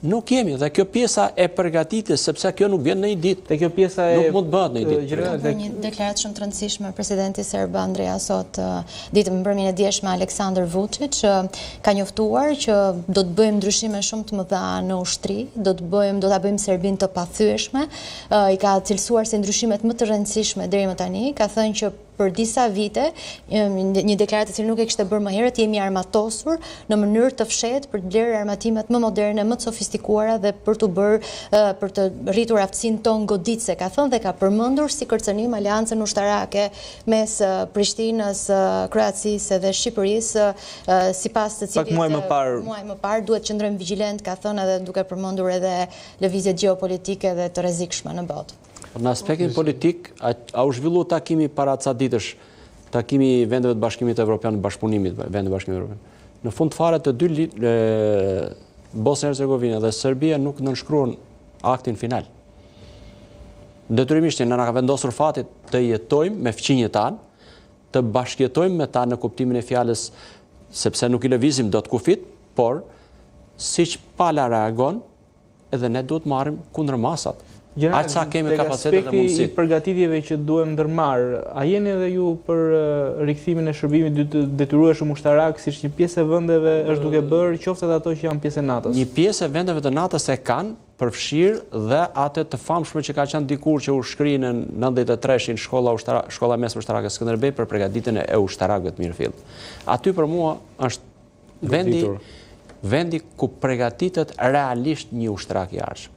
nuk jemi, dhe kjo pjesa e përgatitjes, sepse kjo nuk vjen në një ditë. Dhe kjo pjesa nuk mund të bëhet në një ditë. Ka një deklaratë shumë të rëndësishme presidenti serb Andrea sot ditën mbrëmjen e djeshme Aleksandar Vučić ka njoftuar që do të bëjmë ndryshime shumë të mëdha në ushtri, do ta bëjmë Serbinë të pathyeshme, i ka cilësuar se ndryshimet më të rëndësishme deri më tani, ka thënë që për disa vite, një deklaratë që nuk e kishte bërë më herët, jemi armatosur në mënyrë të fshehtë për të blerë armatimet më moderne, më të sofistikuara dhe për të rritur aftësinë tonë goditëse, ka thënë dhe ka përmendur si kërcënim aleancën ushtarake mes Prishtinës, Kroacisë dhe Shqipërisë, sipas të cilit muaj më parë duhet të qëndrojmë vigjilent, ka thënë edhe duke përmendur edhe lëvizjet gjeopolitike dhe të rrezikshme në botë. Në aspektin politik, a u zhvillu takimi para ca ditësh, takimi vendeve të Bashkimit Evropian, bashkëpunimit vendeve të Bashkimit Evropian. Në fund fare të dy Bosnia-Hercegovina dhe Serbia nuk nënshkruan aktin final. Detyrimisht na ka vendosur fati të jetojmë me fqinjet tanë, të bashkjetojmë me ta në kuptimin e fjalës, sepse nuk i lëvizim dot kufit, por siç pala reagon, edhe ne duhet marrim kundër masat. Aq sa kemi kapacitet dhe mundësi. Aspekti i përgatitjeve që duhem ndërmarr, a jeni edhe ju për rikthimin e shërbimit detyrueshëm ushtarak, siç një pjesë e vendeve është duke bërë, qoftë edhe ato që janë pjesë e NATO-s? Një pjesë e vendeve të NATO-s e kanë përfshirë dhe atë të famshme që ka qenë dikur që u shkri në 93-shin shkolla mesme ushtarake Skënderbej për përgatitjen e ushtarakëve të Mirëfill. Aty për mua është vendi ku përgatitet realisht një ushtarak i arshëm.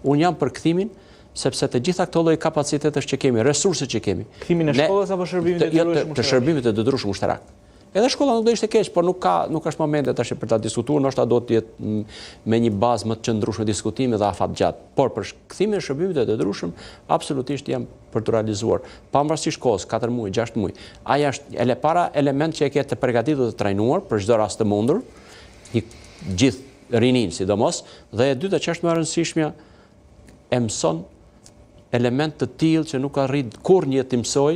Unë jam për kthimin, sepse të gjitha këto lloj kapacitetesh që kemi, resurset që kemi. Kthimin e shkollës apo shërbimit të detyrueshëm ushtarak? Të shërbimit të detyrueshëm ushtarak. Edhe shkolla nuk do ishte keq, por nuk është momenti tash për ta diskutuar, ndoshta do të jetë me një bazë më të qëndrueshme diskutimi dhe afatgjatë. Por për kthimin e shërbimit të detyrueshëm, absolutisht jam për të realizuar. Pavarësisht kohës, 4 muaj, 6 muaj. Ai është para element që e ke të përgatitur të trajnuar për çdo rast të mundur, gjithë rinin sidomos, dhe e dyta që është më e rëndësishmja, e mëson element të tillë që nuk arrit kur një të mësoj,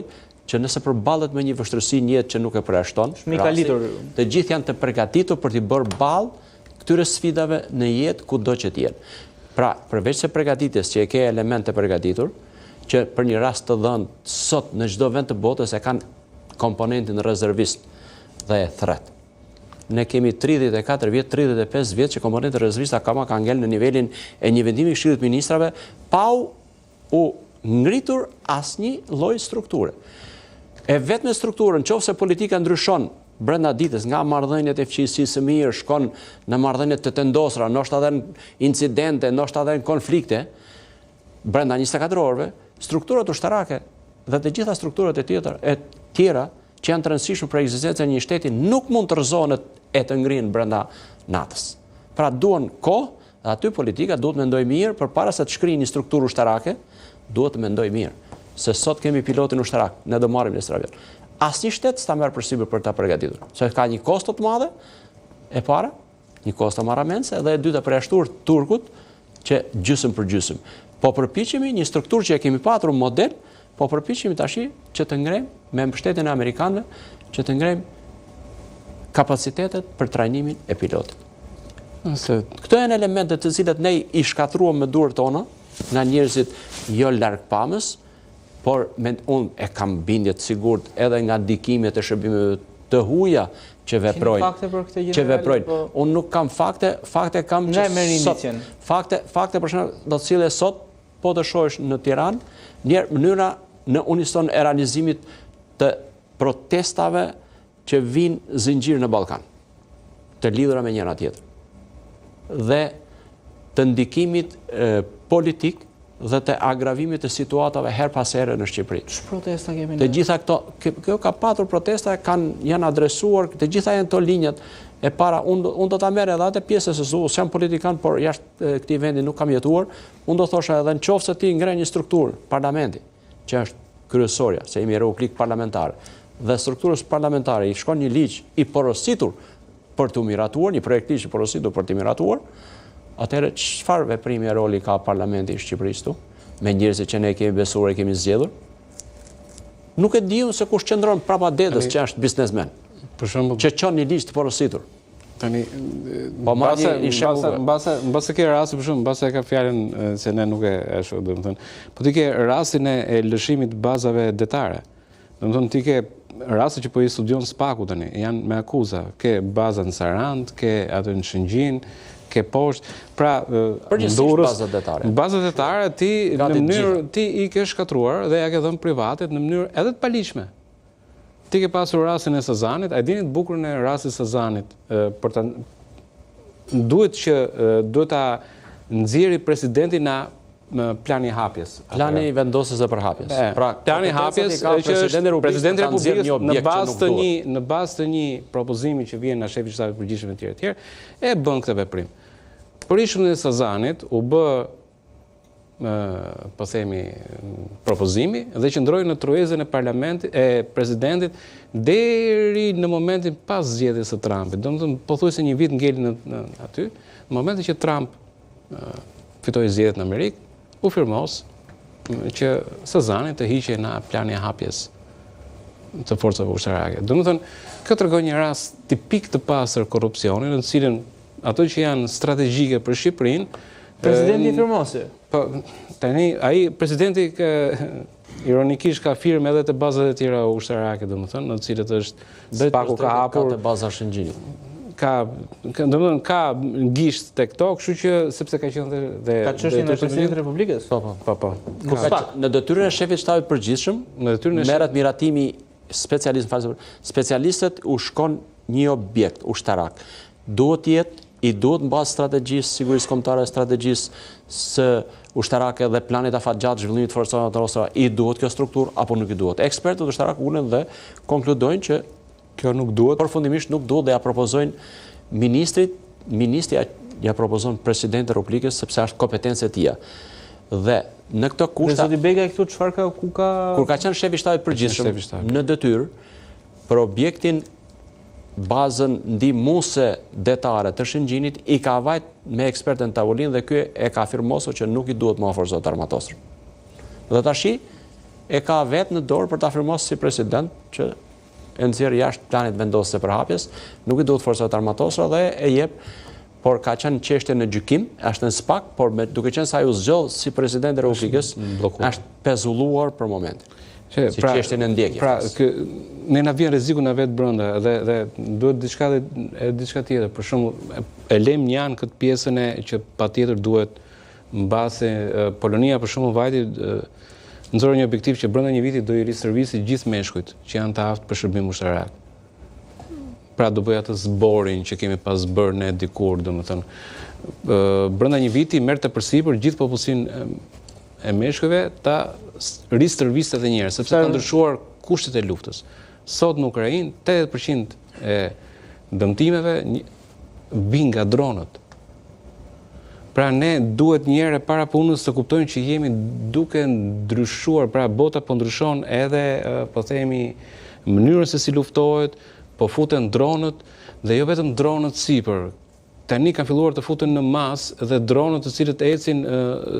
që nëse përballet me një vështirësi një jetë që nuk e përjashton, të gjithë janë të përgatitur për të bërë ballë këtyre sfidave në jetë kudo që të jenë. Pra, përveç se përgatitjes që e ke element të përgatitur, që për një rast të dhënë sot në çdo vend të botës e kanë komponentin rezervist dhe e thret. Ne kemi 34 vjet, 35 vjet që komponenti rezervist ka ngel në nivelin e një vendimi i Këshillit të Ministrave pa u ngritur asnjë lloj strukture. E vetme strukturën, nëse politika ndryshon brenda ditës nga marrëdhëniet e fqinjësisë së mirë, shkon në marrëdhënie të tendosura, ndoshta edhe në incidente, ndoshta edhe në konflikte, brenda 24 orëve, strukturat ushtarake dhe të gjitha strukturat e tjera që janë të rëndësishme për ekzistencën e një shteti nuk mund të rrezohen e të ngrihen brenda natës. Pra duan kohë, dhe aty politika duhet mendoj mirë përpara se të shkrijë një strukturë ushtarake, duhet të mendoj mirë. Se sot kemi pilotin ushtarak, ne do marrim nesër avion. Asnjë shtet s'ta merr përsipër për ta përgatitur, se ka një kosto të madhe e para, një kosto marramense dhe e dyta përjashtuar turkut që gjysmë për gjysmë. Po përpiqemi një strukturë që e kemi patur model, po përpiqemi tash që të ngrejmë me mbështetjen e amerikanëve, që të ngrejmë kapacitetet për trajnimin e pilotit. Këto janë elementet të cilat ne i shkatruam me duart tona nga njerëzit jo largpamës, por unë e kam bindje të sigurt edhe nga ndikimet e shërbimeve të huaja që veprojnë. Fakte për këtë që veprojnë. Unë nuk kam fakte kam që sot. Fakte për shembull do të cilë sot po të shohësh në Tiranë, mënyra në unison e realizimit të protestave që vinë zinxhir në Ballkan, të lidhura me njëra tjetër. Dhe të ndikimit politik dhe të agravimit të situatave her pas here në Shqipëri. Protesta kemi në... Të gjitha këto, kjo ka patur protesta, janë adresuar, të gjitha janë të linjat e para, unë do ta merr edhe atë pjesës se jam politikan, por jashtë këtij vendi nuk kam jetuar, unë do thosha edhe nëse ti ngre një strukturë parlamenti, që është kryesorja, se jemi republikë parlamentare, dhe strukturës parlamentare i shkon një ligj i porositur për të miratuar, një projekt ligj i porositur për të miratuar, atëherë çfarë veprimi e roli ka parlamenti i Shqipërisë këtu, me njerëzit që ne kemi besuar e kemi zgjedhur? Nuk e diun se kush qëndron prapa dedës që është biznesmen. Për shembull, që çon një ligj të porositur. Tani, mbase ke rasti, për shembull, mbase e ka fjalën se ne nuk e ashtu, domethënë, po ti ke rastin e lëshimit të bazave detare. Domethënë ti ke rasti që po i studion SPAK-u tani, janë me akuza, ke baza në Sarand, ke atë në Shëngjin, ke poshtë, pra Durrës, bazat detare ti në mënyrë ti i ke shkatruar dhe ja ke dhënë privatet në mënyrë edhe të paligjshme. Ti ke pasur rastin e Sazanit, a dini të bukurën e rastit Sazanit, për ta duhet ta nxjerrë presidenti na plani hapjes. Plani vendosës e përhapjes. Pra, plani hapjes që është presidenti i Republikës në bazë të një propozimi që vjen nga shefi i shtetit të përgjithshëm etj. E bën këtë veprim. Për ishun e Sazanit u bë po themi propozimi dhe qëndroi në truezën e parlamentit e presidentit deri në momentin pas zgjedhjes së Trumpit. Domethënë pothuajse një vit ngeli aty, në momentin që Trump fitoi zgjedhjet në Amerikë, u firmos që Sazani të hiqej nga plani i hapjes të forcave ushtarake. Domethënë, kjo tregon një rast tipik të pastër korrupsioni, në të cilën ato që janë strategjike për Shqipërinë, presidenti firmosi. Po, tani ai presidenti ironikisht ka firmë edhe të bazat e tjera ushtarake, domethënë, në të cilët është SPAK-u ka hapur te baza Shëngjinit. Domethënë ka gisht tek to, kështu që sepse ka qenë dhe ka çështjen e presidentit të Republikës. Po. Në detyrën e shefit shtabit përgjithshëm, merret miratimi specialistët u shkon një objekt ushtarak. Duhet në bazë strategjisë sigurisë kombëtare, strategjisë së ushtarake dhe planit afatgjatë zhvillimit forcave të rostra, i duhet kjo strukturë apo nuk i duhet? Ekspertët ushtarak ulen dhe konkludojnë që kjo nuk duhet, përfundimisht nuk duhet dhe ja propozojnë ministri ja propozon presidentit të Republikës sepse është kompetencë e tij. Dhe në këto kushte zoti Begaj këtu çfarë kur ka qenë shefi i shtabit përgjithshëm në detyrë për objektin bazën ndihmuese detare të Shëngjinit i ka vajt me ekspertën tavolinë dhe ky e ka afirmosur që nuk i duhet më forcët armatosur. Dhe tash e ka vetë në dorë për të afirmosur si president që e nxjerr jashtë planit vendosës së përhapjes, nuk i duhet forcat armatosura dhe e jep, por ka qenë çështje në gjykim, është në SPAK, por duke qenë se ai u zgjodh si president i Republikës, është pezulluar për momentin. Si çështjen e ndjekjes. Pra, ne na vjen rreziku na vetë brenda dhe duhet diçka tjetër. Për shembull, e lëm një anë këtë pjesën e që patjetër duhet mbase Polonia për shembull vajti nxorë një objektiv që brenda një viti do i riservisi gjithë meshkujt që janë të aftë për shërbim ushtarak. Pra do bëj atë zborin që kemi pas bërë ne dikur, domethënë, brenda një viti merrte përsipër gjithë popullsinë e meshkujve ta riserviste edhe një herë, sepse ka ndryshuar kushtet e luftës. Sot në Ukrainë 80% e dëmtimeve vijnë nga dronët. Pra ne duhet një herë para punës të kuptojmë që jemi duke ndryshuar, pra bota po ndryshon edhe, po themi, mënyrën se si luftohet, po futen dronët dhe jo vetëm dronët sipër. Tani kanë filluar të futen në masë dhe dronët të cilët ecin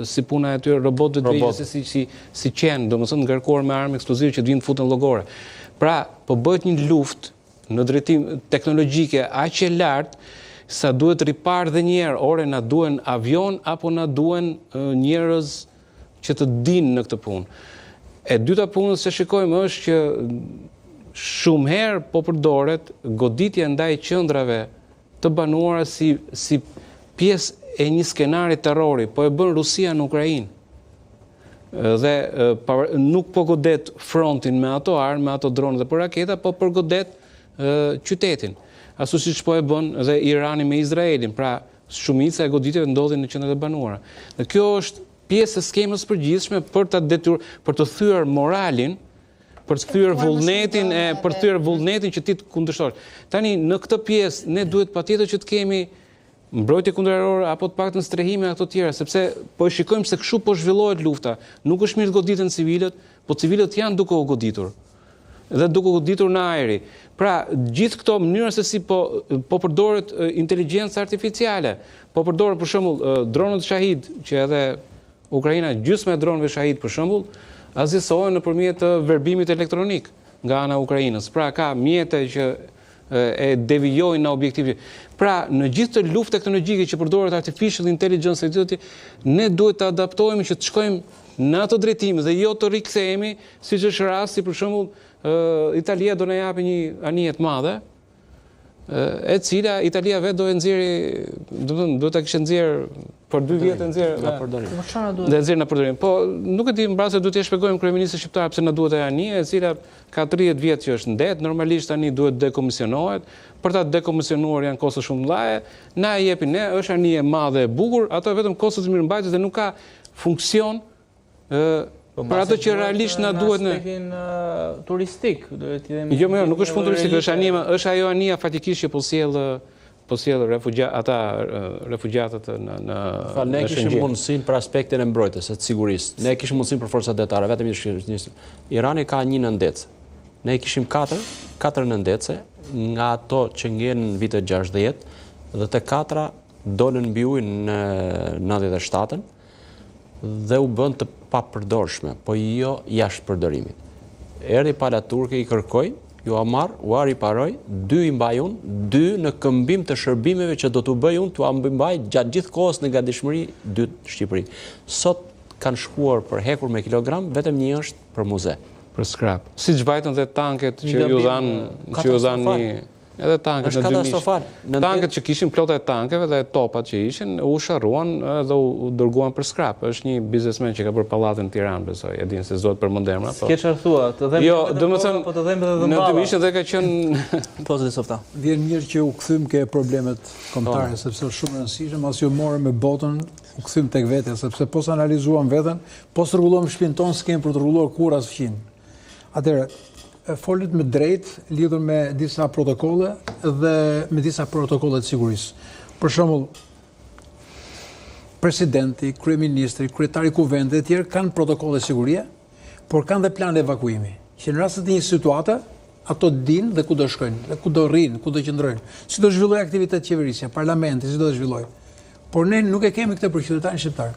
si puna e tyre, robotët vegjël si qenë, domethënë ngarkuar me armë eksplozive që vinë të futen llogore. Pra, po bëhet një luftë në drejtim teknologjike aq e lartë sa duhet ripar dhe njerë, ore na duen avion apo na duen njerëz që të dinë në këtë punë. E dyta punës që shikojmë është që shumë herë po përdoret goditja ndaj qendrave të banuara si pjesë e një skenari terrori, po e bën Rusia në Ukrainë. Dhe nuk po godet frontin me ato armë, me ato dronë dhe për raketa, po përgodet qytetin. Ashtu siç po e bën dhe Irani me Izraelin, pra shumica e goditjeve ndodhin në qendrat e banuara. Dhe kjo është pjesë e skemës përgjithshme për të thyer moralin, për të thyer vullnetin që ti të kundërshtosh. Tani në këtë pjesë ne duhet patjetër që të kemi mbrojtje kundërorë apo të paktën strehime ato të tjera, sepse po e shikojmë se kështu po zhvillohet lufta. Nuk është mirë të goditen civilët, po civilët janë duke u goditur. Dhe duke u goditur në ajri. Pra, gjithë këto mënyra se si po përdoret inteligjencë artificiale, po përdoret për shembull dronët Shahid, që edhe Ukraina gjysmë e dronëve Shahid për shembull, azhësohen nëpërmjet verbimit elektronik nga ana e Ukrainës. Pra, ka mjete që e devijojnë në objektivit. Pra, në gjithë të luftë teknologjike që përdoret artificial intelligence, ne duhet të adaptohemi që të shkojmë në ato drejtime dhe jo të rikthehemi, siç është rasti për shembull Italia do na japi një anije të madhe, e cila Italia vetë do e nxjerrë, do ta kishte nxjerrë për 2 vjet e nxjerrë në përdorim. Po nuk e di mbase duhet t'i shpjegojmë kryeministit shqiptar pse na duhet ajo anije, e cila ka 30 vjet që është ndet, normalisht tani duhet dekomisionohet. Për ta dekomisionuar janë kosto shumë të mëdha. Na e jepin ne, është anije e madhe e bukur, ato vetëm kosto të mirëmbajtjes dhe nuk ka funksion për ato që realisht na duhet në aspektin turistik, Jo, nuk është punë turistike, është ajo anija fatikisht që po sjell refugjatët në ne kishim mundësinë për aspektin e mbrojtjes, të sigurisë. Ne kishim mundësinë për forcat detare, vetëm Irani ka 1 nëndecë. Ne kishim 4 nëndece, nga ato që ngjenë në vitet 60 dhe të 4 dolën mbi ujë në 97-ën dhe u bën të papërdorshme, po jo jashtë përdorimit. Erdhi pala turke, i kërkoi, ju a marr, u a riparoj, 2 i mbaj unë, 2 në këmbim të shërbimeve që do t'u bëj unë, t'u a mbaj gjatë gjithë kohës në gatishmëri 2 Shqipëri. Sot kanë shkuar për hekur me kilogram, vetëm 1 është për muze. Për scrap. Siç vajtën dhe tanket që ju dhanë edhe tanket në 2000. Tanket që kishin plota e tankeve dhe topat që ishin, u sharruan dhe u dërguan për scrap. Është një biznesmen që ka bërë pallatin në Tiranë, besoj. E din se zot për mendemra. S'ke çfarë thua, të dhem po të dhem edhe në dymishin dhe ka qenë po të softa. Vjen mirë që u kthym ke problemet kombëtare, sepse është shumë e rëndësishme, as ju morëm me botën, u kthym tek vetja, sepse po analizuam veten, po rregullojmë shtëpinë tonë, s'kem për të rregulluar kurrë as fqin. Atëherë, folet me drejt lidhur me disa protokolle dhe me disa protokolle të sigurisë. Për shembull, presidenti, kryeministri, kryetari i kuvendit e tjerë kanë protokolle sigurie, por kanë dhe plan evakuimi. Që në rast të një situate, ato dinë dhe ku do shkojnë, dhe ku do rrinë, ku do qëndrojnë, si do zhvillojë aktivitet qeverisja, parlamenti, si do të zhvillojë. Por ne nuk e kemi këtë për qytetarin shqiptar.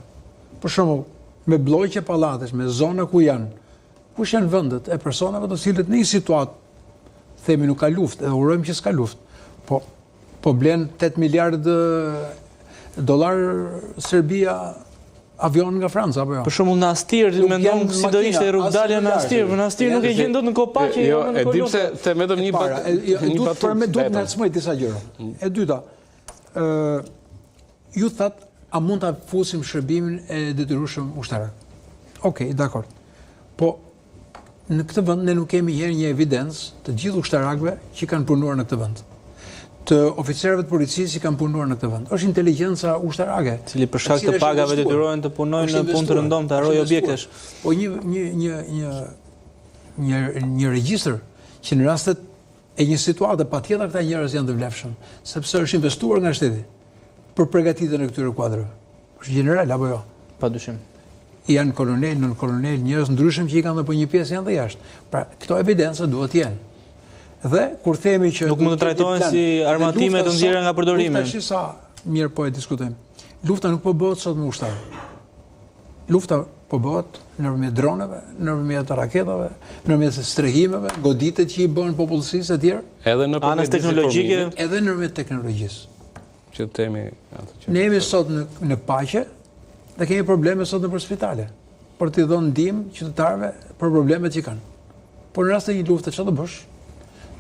Për shembull, me bllojqe pallatesh, me zona ku janë, kush janë vendet e personave të cilët në një situatë themi nuk ka luftë, edhe urojmë që s'ka luftë, po blen 8 miliardë dollar Serbia avion nga Franca, apo jo? Për shembull në Astir, mendon si do ishte rrugdalja në Astir, në Astir nuk e gjen dot në Kopaqe, jo në Kolumbë. E di pse them vetëm një duhet të ngacmoj disa gjëra. E dyta, ju thatë, a mund ta fusim shërbimin e detyrueshëm ushtarak? Okej, dakor. Po në këtë vend ne nuk kemi herë një evidencë të gjithë ushtarakëve që kanë punuar në këtë vend. Të oficerëve të policisë që kanë punuar në këtë vend. Është inteligjenca ushtarake, cili për shkak të pagave detyrohen të punojnë në punë të rëndomta, harroj objektesh. Po një regjistër që në rastet e një situate patjetër këta njerëz janë të vlefshëm, sepse është investuar nga shteti për përgatitjen e këtyre kuadrëve. Është general apo jo? Padyshim. Janë kolonel, nën kolonel, njerëz ndryshëm që i kanë dhe për një pjesë janë dhe jashtë. Pra, këto evidenca duhet jenë. Dhe, kur themi që... Nuk mund të trajtohen si armatime të nxjerra nga përdorimi. Lufta është sa mirë po e diskutojmë. Lufta nuk po bëhet sot me ushtarë. Lufta po bëhet nëpërmjet droneve, nëpërmjet raketave, nëpërmjet strehimeve, goditet që i bën popullsisë e tjerë. Edhe nëpërmjet teknologjike. Edhe nëpërmjet teknologjisë. Që themi ne jemi sot në paqe, dhe kemi probleme sot nëpër spitale, për t'i dhënë ndihmë qytetarëve për problemet që kanë. Por në rast të një lufte çfarë do bësh?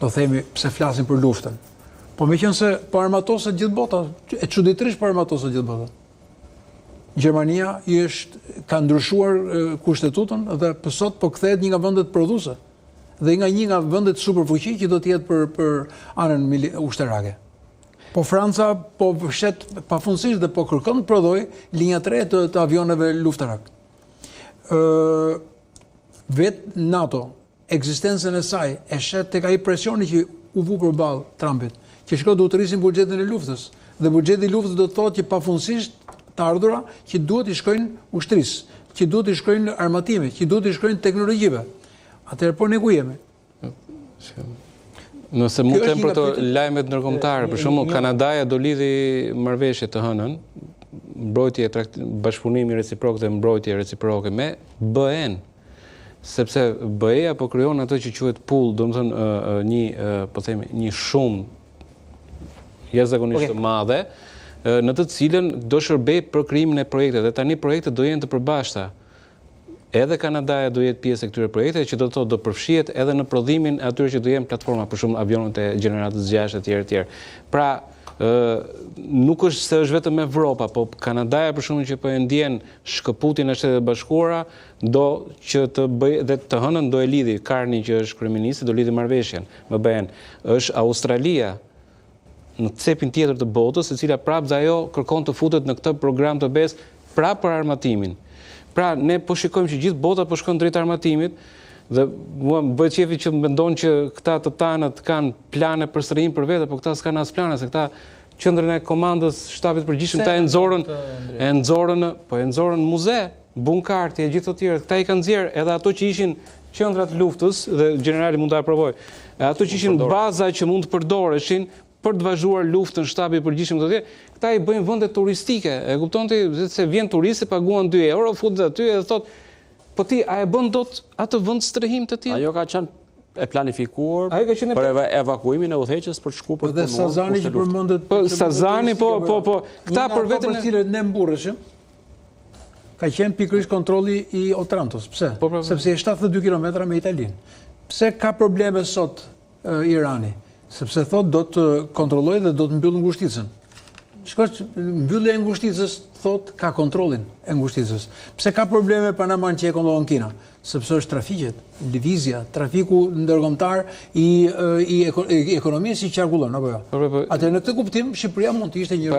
do themi pse flasin për luftën. Po meqense po armatoset gjithë bota, e çuditërisht po armatoset gjithë bota. Gjermania ka ndryshuar kushtetutën dhe sot po kthehet një nga vendet prodhuese dhe një nga vendet superfuqi që do të jetë për anën ushtarake. Po Franca po fshet pafundësisht dhe po kërkon të prodhojë linja 3 të avioneve luftarak. Vetë NATO, ekzistencën e saj e shet tek ai presioni që u vu përballë Trumpit, që shkoi do të rrisin buxhetin e luftës, dhe buxheti i luftës do të thotë që pafundësisht të ardhura që duhet i shkojnë ushtrisë, që duhet i shkojnë armatimit, që duhet i shkojnë teknologjive. Atëherë po ne ku jemi? Nëse mund të them për të lajmet ndërkombëtare, për shembull Kanadaja do lidhi marrëveshje të hënën, bashkëpunimi reciprok dhe mbrojtje reciproke me BE-n, sepse BE-ja po krijon ato që quhet pool, domethënë një shumë jashtëzakonisht të madhe, në të cilën do shërbej për krijimin e projekteve, dhe tani projektet do jenë të përbashkëta. Edhe Kanadaja do jetë pjesë e këtyre projekteve, që do të thotë do përfshihet edhe në prodhimin e atyre që do jenë platforma, për shembull avionët e gjeneratës 6 etj. Pra, nuk është se është vetëm Evropa, po Kanadaja për shembull që po e ndjen shkëputjen e Shtetet Bashkuara, do që të bëjë dhe të hënën do e lidhi Carney që është kryeministri, do lidhi marrëveshjen me BE-n. Është Australia në cepin tjetër të botës, e cila prapë dhe ajo kërkon të futet në këtë program të BE-s prapë për armatimin. Pra, ne po shikojmë që gjithë bota po shkon drejt armatimit, dhe mua më bëhet qefi që mendon që këta të tanët kanë plane për strehim për vete, po këta s'kan as plane, se këta qendrën e komandës shtabit përgjithshëm ta e nxorën muze, bunkarti e gjithë të tjerë. Këta i kanë nxjerr edhe ato që ishin qendrat luftës, dhe generali mund ta aprovoj. Ato që ishin baza që mund të përdoreshin për të vazhduar luftën shtabi i përgjithshëm të tjerë, këta i bëjnë vende turistike. E kupton ti se vjen turisti, paguan 2 euro, futet aty dhe thotë, po ti a e bën dot atë vend strehim të tillë? Ajo ka qenë e planifikuar për evakuimin e udhëheqës për të shkuar për punuar. Dhe Sazani që përmendet, Sazani po, këta për veten e cilët ne mburreshim, ka qenë pikërisht kontrolli i Otrantos. Pse? Sepse është 72 kilometra me Italinë. Pse ka probleme sot Irani? Sepse thot do të kontrollojë dhe do të mbyllë ngushticën. Mbyllja e ngushticës thot ka kontrollin e ngushticës. Pse ka probleme Panama që e kontrollon Kina? Sepse është trafiqet, lëvizja, trafiku ndërkombëtar i ekonomisë që qarkullon, apo jo? Atë në këtë kuptim Shqipëria mund të ishte një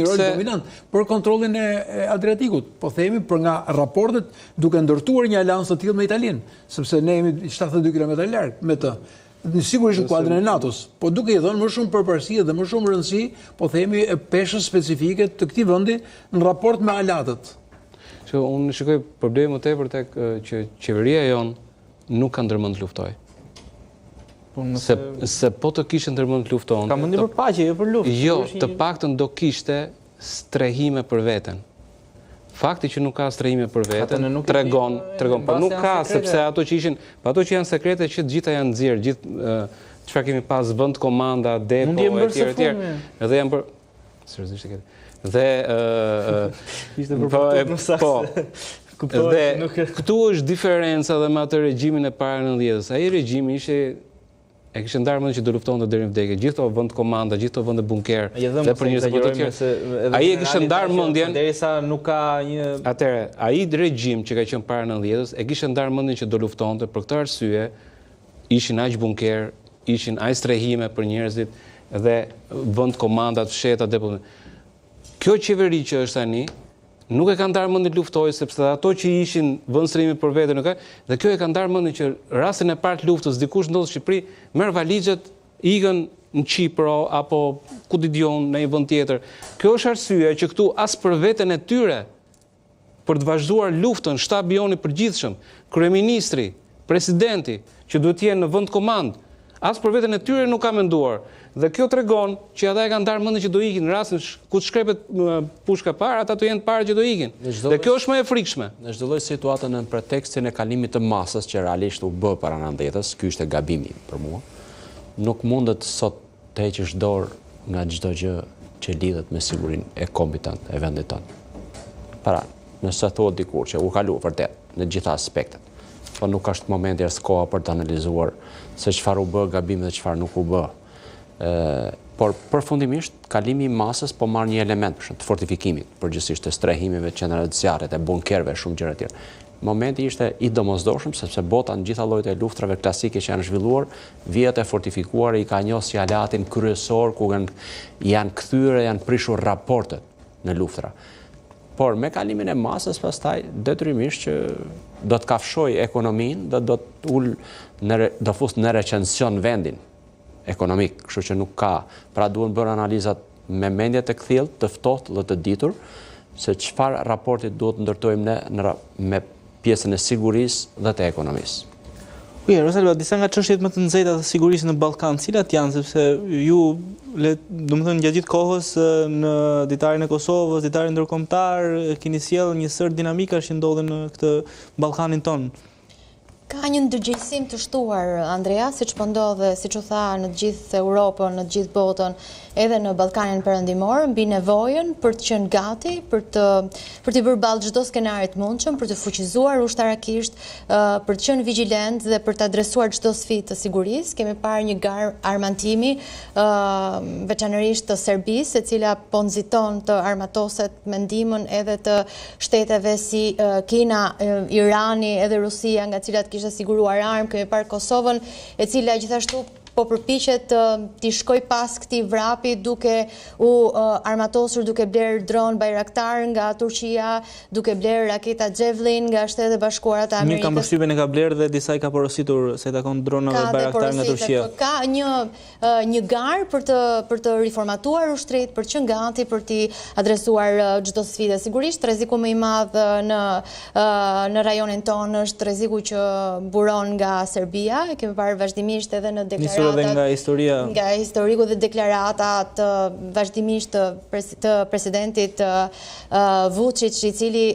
rol dominant për kontrollin e Adriatikut. Po themi për nga raportet duke ndërtuar një aleancë të tillë me Italinë, sepse ne jemi 72 kilometra larg me të. Sigurisht në kuadrin e NATO-s, po duke i dhënë më shumë përparësi dhe më shumë rëndësi, po themi peshës specifike të këtij vendi në raport me alatët. Që unë shikoj problemi më tepër tek që qeveria jonë nuk ka ndërmend të luftojë. Se po të kishte ndërmend të luftonte. Ka mendim për paqe, jo për luftë. Jo, të paktën do kishte strehime për veten. Fakti që nuk ka strehime për veten tregon, por nuk ka, sepse ato që ishin, ato që janë sekrete që gjitha janë nxjerr, gjithë çfarë kemi pas vend komanda, depo etj. Edhe janë për seriozisht e ke. Dhe ishte për këtu është diferenca edhe me atë regjimin e para 90-s. Ai regjimi ishte e kishte ndarë mendjen që do luftonte deri në vdekje, gjithë ato vend komanda, gjithë ato vende bunker, dhe për njerëz të tjerë. Ai e kishte ndarë mendjen derisa nuk ka një. Atëherë, ai regjim që ka qenë para 90-s e kishte ndarë mendjen që do luftonte, për këtë arsye ishin aq bunker, ishin aq strehime për njerëzit dhe vend komanda, fsheta, depo. Kjo qeveri që është tani nuk e ka ndarë mendjen të luftojë, sepse ato që ishin vend strehimi për veten nuk ka, dhe kjo e ka ndarë mendjen që rastin e parë të luftës dikush ndodh në Shqipëri, merr valixhet, ikën në Çipro apo ku didion në një vend tjetër. Kjo është arsyeja që këtu as për veten e tyre për të vazhduar luftën, shtabi joni i përgjithshëm, kryeministri, presidenti që duhet të jenë në vend komand, as për veten e tyre nuk ka menduar. Dhe kjo tregon që ata e kanë ndarë mendjen që do ikin në rastin ku shkrepet pushka parë, ata do jenë parë që do ikin. Dhe kjo është më e frikshme. Në çdo lloj situate në pretekstin e kalimit të masës që realisht u bë para 90-s, ky ishte gabimi për mua. Nuk mundet sot të heqësh dorë nga çdo gjë që lidhet me sigurinë e kombit tënd, e vendit tënd. Para, nëse thuhet dikur që u kalu vërtet në gjitha aspektet. po nuk është momenti as koha për të analizuar se çfarë u bë gabim dhe çfarë nuk u bë. Por përfundimisht, kalimi i masës po marrë një element të fortifikimit, përgjithsisht të strehimeve, qendrave të zjarrit, e bunkerëve, shumë gjëra tjera. Momenti ishte i domosdoshëm sepse bota në gjitha llojet e luftrave klasike që janë zhvilluar, vijat e fortifikuara i ka njohur si aleatin kryesor ku janë kthyer, janë prishur raportet në luftra. Por me kalimin e masës pastaj detyrimisht që do të kafshoj ekonominë dhe do fus në recension vendin ekonomik, kështu që nuk ka. Pra duhen bërë analizat me mendje të kthjellë, të ftohtë dhe të ditur se çfarë raporti duhet ndërtojmë ne me pjesën e sigurisë dhe të ekonomisë. Rosalba, disa nga çështjet më të nxehta të sigurisë në Ballkan, cilat janë, sepse ju, domethënë gjatë gjithë kohës në ditarin e Kosovës, ditarin ndërkombëtar, keni sjellë një sër dinamikash që ndodhen në këtë Ballkanin ton. Ka një ndërgjegjësim të shtuar, Andrea, siç po ndodhe, siç u tha, në të gjithë Europën, në të gjithë botën, edhe në Ballkanin Perëndimor, mbi nevojën për të qenë gati, për të bërë ballë çdo skenarit të mundshëm, për të fuqizuar ushtarakisht, për të qenë vigjilent dhe për të adresuar çdo sfidë të sigurisë. Kemi parë një garë armatimi, veçanërisht të Serbisë, e cila po nxiton të armatoset me ndihmën edhe të shteteve si Kina, Irani edhe Rusia, nga cilat kishte siguruar armë. Kemi parë Kosovën, e cila gjithashtu po përpiqet t'i shkoj pas këtij vrapi duke u armatosur, duke bler dron Bayraktar nga Turqia, duke bler raketa Javelin nga Shtetet e Bashkuara të Amerikës. Një ka përshtypjen e ka bler dhe disa i ka porositur se takon dronave Bayraktar nga Turqia. Ka një garë për të riformatuar ushtrit, për të qenë gati për t'i adresuar çdo sfidë. Sigurisht rreziku më i madh në rajonin tonë është rreziku që buron nga Serbia. Kemi parë vazhdimisht edhe në deklaratat nga historia, nga historiku dhe deklaratat vazhdimisht të presidentit Vučić, i cili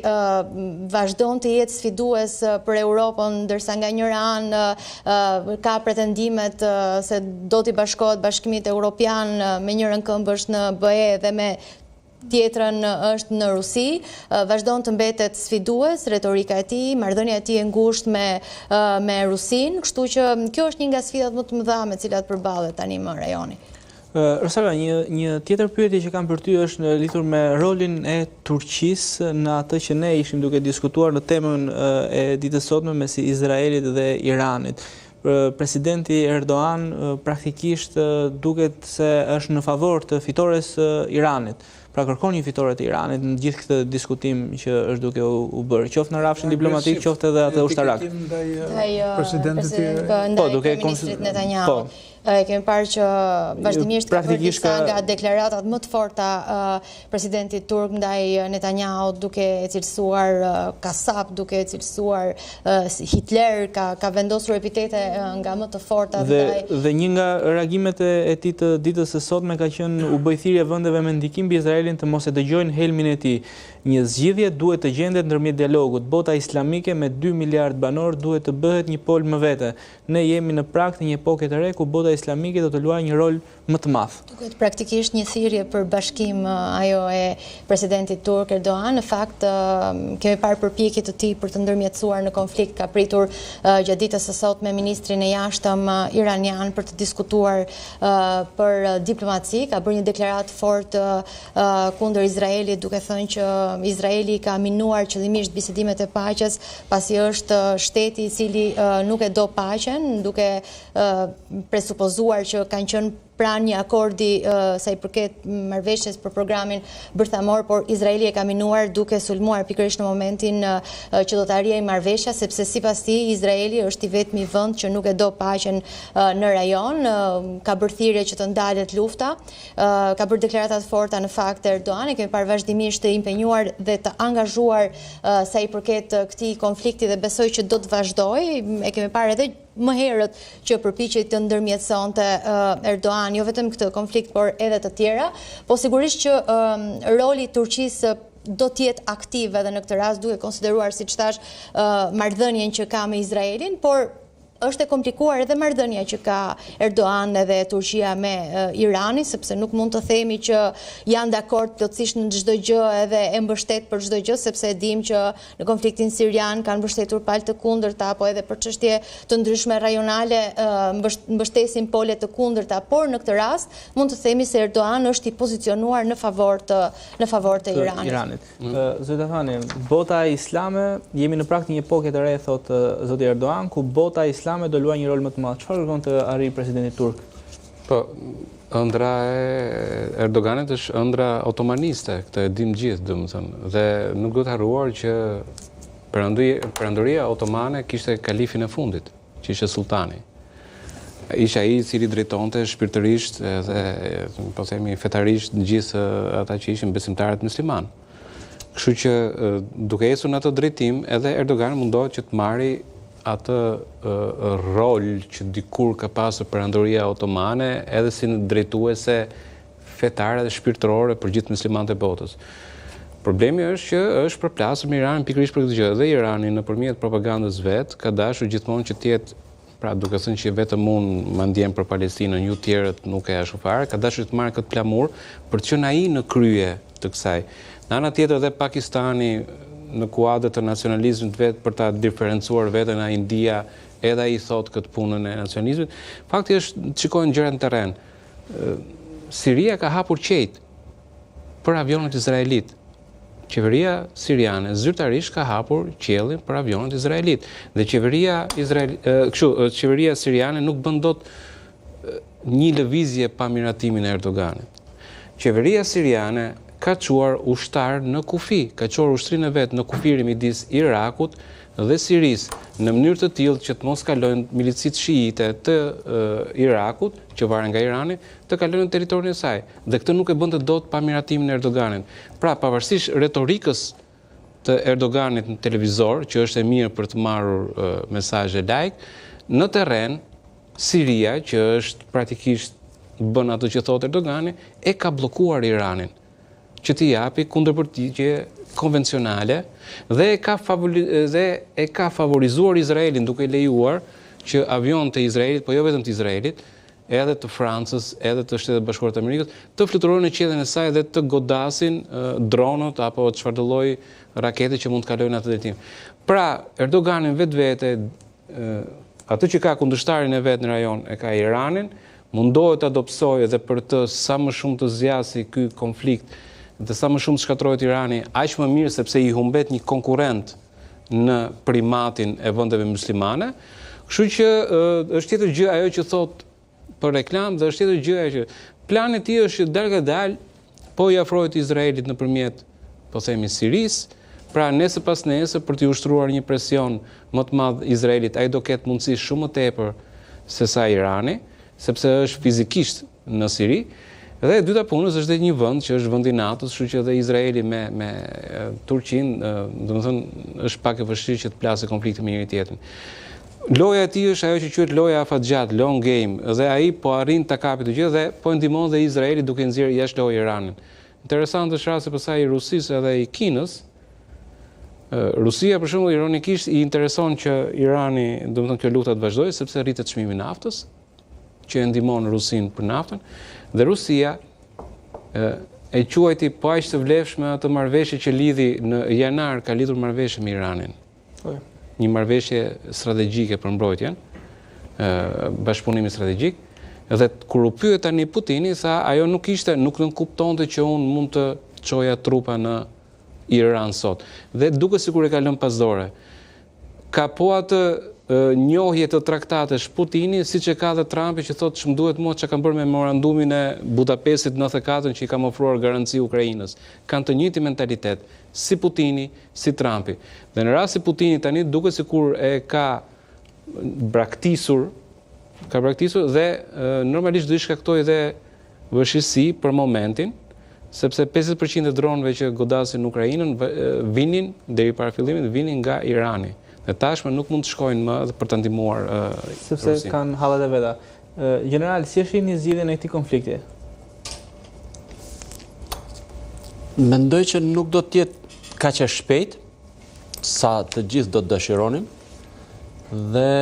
vazhdon të jetë sfidues për Europën, ndërsa nga njëra anë ka pretendimet se do t'i bashkohet Bashkimit Evropian me njërën këmbësh në BE dhe me tjetrën është në Rusi, vazhdon të mbetet sfidues, retorika e tij, marrëdhënia e tij e ngushtë me Rusinë, kështu që kjo është një nga sfidat më të mëdha me të cilat përballet tani më rajoni. Rosalba, një tjetër pyetje që kam për ty është lidhur me rolin e Turqisë në atë që ne ishim duke diskutuar në temën e ditës sotme mes Izraelit dhe Iranit. Presidenti Erdogan praktikisht duket se është në favor të fitores Iranit. Pra kërkon një fitore të Iranit në gjithë këtë diskutim që është duke u bërë, qoftë në rrafshin diplomatik, qoftë edhe atë ushtarak. Ndaj ministrit Netanyahu. Kemi parë që vazhdimisht ka bërë disa nga deklaratat më të forta presidentit turk ndaj Netanyahu, duke e cilësuar kasap, duke e cilësuar Hitler, ka vendosur epitete nga më të forta. Dhe një nga reagimet e tij të ditës së sotme ka qenë u bë thirrje vendeve me ndikim mbi Izraelin të mos e dëgjojnë helmin e tij. Një zgjidhje duhet të gjendet ndërmjet dialogut. Bota islamike me 2 miliard banor duhet të bëhet një pol më vete. Ne jemi në prag të një epoke të re ku bota islamike do të luajë një rol më të madh. Duket praktikisht një thirrje për bashkim ajo e presidentit turk Erdogan. Në fakt kemi parë përpjekje të tij për të ndërmjetësuar në konflikt. Ka pritur gjatë ditës së sotme me ministrin e jashtëm iranian për të diskutuar për diplomaci. Ka bërë një deklaratë fortë kundër Izraelit, duke thënë që Izraeli ka minuar qëllimisht bisedimet e paqes, pasi është shteti i cili nuk e do paqen, duke presupozuar që kanë qenë pranë një akordi sa i përket marrëveshjes për programin bërthamor, por Izraeli e ka minuar duke sulmuar pikërisht në momentin që do të arrijë marrëveshja, sepse sipas tij Izraeli është i vetmi vend që nuk e do paqen në rajon. Ka bërë thirrje që të ndalet lufta, ka bërë deklarata të forta në fakt Erdogan, e kemi parë vazhdimisht të impenjuar dhe të angazhuar sa i përket këtij konflikti dhe besoj që do të vazhdojë. E kemi parë edhe më herët që përpiqej të ndërmjetësonte Erdogan jo vetëm këtë konflikt, por edhe të tjera, po sigurisht që roli i Turqisë do të jetë aktiv edhe në këtë rast, duke konsideruar, siç thash, marrëdhënien që ka me Izraelin, por është e komplikuar edhe marrëdhënia që ka Erdogan edhe Turqia me Iranin, sepse nuk mund të themi që janë dakord plotësisht në çdo gjë edhe e mbështet për çdo gjë, sepse e dim që në konfliktin sirian kanë mbështetur palë të kundërta, apo edhe për çështje të ndryshme rajonale mbështesin pole të kundërta, por në këtë rast mund të themi se Erdogan është i pozicionuar në favor të Iranit. Zoti Thani, bota islame, jemi në prag një epoke të re, thot zoti Erdogan, ku bota islame do luajë një rol më të madh. Çfarë kërkon të arrijë presidenti turk? Po, ëndra e Erdoganit është ëndra otomaniste, këtë e dim gjithë, domethënë, dhe nuk do të harruar që perandoria otomane kishte kalifin e fundit, që ishte sultani. Isha ai i cili drejtonte shpirtërisht edhe po themi fetarisht gjithë ata që ishin besimtarët musliman. Kështu që duke ecur në atë drejtim, edhe Erdogan mundohet që të marrë atë rol që dikur ka pasur perandoria otomane, edhe si në drejtuese fetare dhe shpirtërore për gjithë muslimanët e botës. Problemi është që është përplasur me Iranin pikërisht për këtë gjë, dhe Irani nëpërmjet propagandës vet ka dashur gjithmonë që të jetë, pra duke thënë që vetëm unë më ndjem për Palestinën, ju tjerët nuk e ashtu fare, ka dashur të marrë këtë plamur për të qenë ai në krye të kësaj. Në ana tjetër edhe Pakistani në kuadër të nacionalizmit vetë për ta diferencuar veten nga India, edhe ai thot këtë punën e nacionalizmit. Fakti është, shikojnë gjërat në terren. Siria ka hapur qejt për avionët izraelit. Qeveria siriane zyrtarisht ka hapur qiellin për avionët izraelit. Dhe qeveria siriane nuk bën dot një lëvizje pa miratimin e Erdoganit. Qeveria siriane ka çuar ushtar në kufi, ka çuar ushtrinë e vet në kufirin midis Irakut dhe Sirisë, në mënyrë të tillë që të mos kalojnë milicit shiite të Irakut, që varen nga Irani, të kalojnë në territorin e saj. Dhe këtë nuk e bënte dot pa miratimin e Erdoganit. Pra, pavarësisht retorikës të Erdoganit në televizor, që është e mirë për të marrur mesazhe laik, në terren Siria, që është praktikisht bën atë që thotë Erdogani, e ka bllokuar Iranin që t'i japi kundërpërgjigje konvencionale dhe e ka favorizuar Izraelin duke lejuar që avion të Izraelit, po jo vetëm të Izraelit, edhe të Francës, edhe të Shtetet Bashkuara të Amerikës, të fluturojnë në qiellin e saj dhe të godasin dronët apo çfarëdo lloj rakete që mund të kalojnë atë drejtim. Pra, Erdoganin vetvete, atë që ka kundërshtarin e vet në rajon e ka Iranin, mundohet të adopsojë dhe për të sa më shumë të zgjasë ky konflikt dhe sa më shumë të shkatërrohet Irani, aq më mirë sepse i humbet një konkurrent në primatin e vendeve muslimane. Kështu që është tjetër gjë ajo që thot për reklam, dhe është tjetër gjë ajo që plani i tij është dalë po i afrohet Izraelit nëpërmjet, po themi, Sirisë, pra nesër pas nesër për t'i ushtruar një presion më të madh Izraelit, ai do ketë mundësi shumë më tepër se sa Irani, sepse është fizikisht në Siri. Dhe e dyta punës është edhe një vend që është vendi i NATO-s, kështu që edhe Izraeli me Turqinë, domethënë është pak e vështirë që të plasë konflikte me njëri tjetrin. Loja e tij është ajo që quhet loja afatgjat, long game, dhe ai po arrin ta kapë të gjithë dhe po ndihmon dhe Izraeli duke nxjerrë jashtë lojë Iranin. Interesant është rasti pasaj i Rusisë edhe i Kinës. Rusia për shembull ironikisht i intereson që Irani, domethënë kjo lufta të vazhdojë sepse rritet çmimi i naftës, që e ndihmon Rusinë për naftën. Dhe Rusia e quajti po aq të vlefshme atë marrëveshje që lidhi në janar, ka lidhur marrëveshje me Iranin. Një marrëveshje strategjike për mbrojtjen, bashkëpunimi strategjik, dhe kur u pyet tani Putini, tha ajo nuk kuptonte që unë mund të çoja trupa në Iran sot. Dhe duke sikur e ka lënë pas dore. Ka po atë njohje të traktatesh Putini, siç e ka dhe Trumpi që thotë që duhet mua çka kanë bërë me memorandumin e Budapestit 94 që i kam ofruar garanci Ukrainës. Kanë të njëjtin mentalitet, si Putini, si Trumpi. Dhe në rast se Putini tani duket sikur e ka braktisur dhe normalisht do i shkaktojë dhe vështirësi për momentin, sepse 50% e dronëve që godasin Ukrainën vinin deri para fillimit vinin nga Irani. Dhe tashmë nuk mund të shkojnë më për të ndihmuar sepse kanë hallat e veta. General, si është një zgjidhje në këtë konflikti? Mendoj që nuk do të jetë kaq e shpejt sa të gjithë do të dëshironim dhe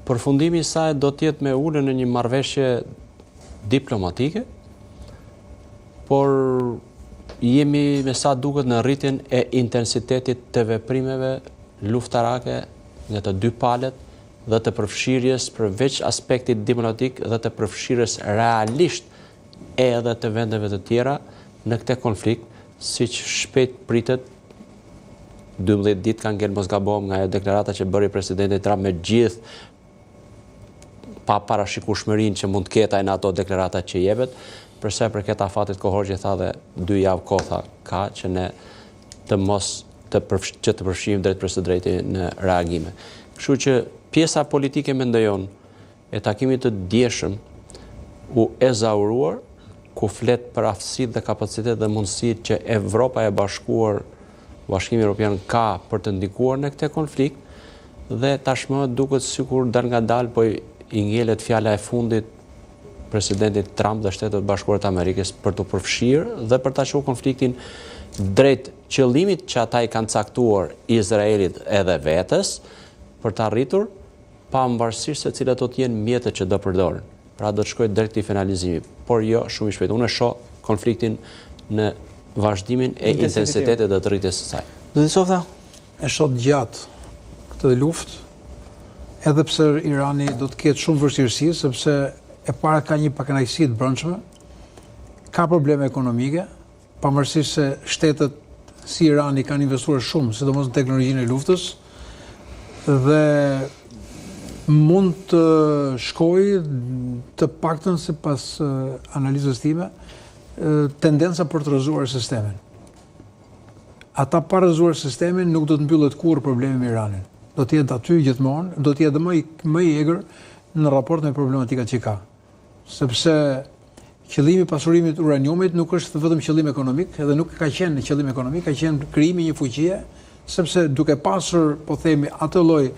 Përfundimi i saj do të jetë me ulën në një marrëveshje diplomatike, por jemi me sa duket në rritjen e intensitetit të veprimeve luftarake nga të dy palët dhe të përfshirjes përveç aspektit diplomatik dhe të përfshirjes realisht edhe të vendeve të tjera në këtë konflikt, siç shpejt pritet. 12 ditë kanë ngel mos gabojmë nga ajo deklarata që bëri presidenti Trump me gjithë pa parashikueshmërinë që mund të ketë ai në ato deklarata që jepet, për sa i përket afatit kohor që tha dhe 2 javë kohë ka që ne të përfshijmë drejt për së drejti në reagime. Kështu që pjesa politike mendojon e takimit të djeshëm u ezauruar, ku flet për aftësitë dhe kapacitet dhe mundësitë që Evropa e Bashkuar, Bashkimi Evropian ka për të ndikuar në këtë konflikt, dhe tashmë duket sikur dal nga dal po i ngjelet fjala e fundit presidentit Trump dhe Shtetet Bashkuara të Amerikës për të përfshirë dhe për ta çuar konfliktin drejt qëllimit që ata i kanë caktuar Izraelit edhe vetes për të arritur, pavarësisht se cilat do të jenë mjetet që do përdoren. Pra do të shkojë drejt këtij finalizimi, por jo shumë i shpejt. Unë shoh konfliktin në vazhdimin e intensitetit dhe të rritjes së saj. Do të softa? E shoh gjatë këtë luftë, edhe pse Irani do të ketë shumë vështirësi, sepse e para ka një pakënaqësi të brendshme, ka probleme ekonomike, pavarësisht se shtetet si Irani kanë investuar shumë, sidomos në teknologjinë e luftës, dhe mund të shkojë të paktën sipas analizës time tendenca për të rrëzuar sistemin. Ata pa rrëzuar sistemin nuk do të mbyllet kurrë problemi me Iranin. Do të jetë aty gjithmonë, do të jetë më i egër në raport me problematikat që ka. Sepse qëllimi i pasurimit uraniumit nuk është vetëm qëllim ekonomik, edhe nuk ka qenë qëllim ekonomik, ka qenë krijimi i një fuqie, sepse duke pasur, po themi, atë lloj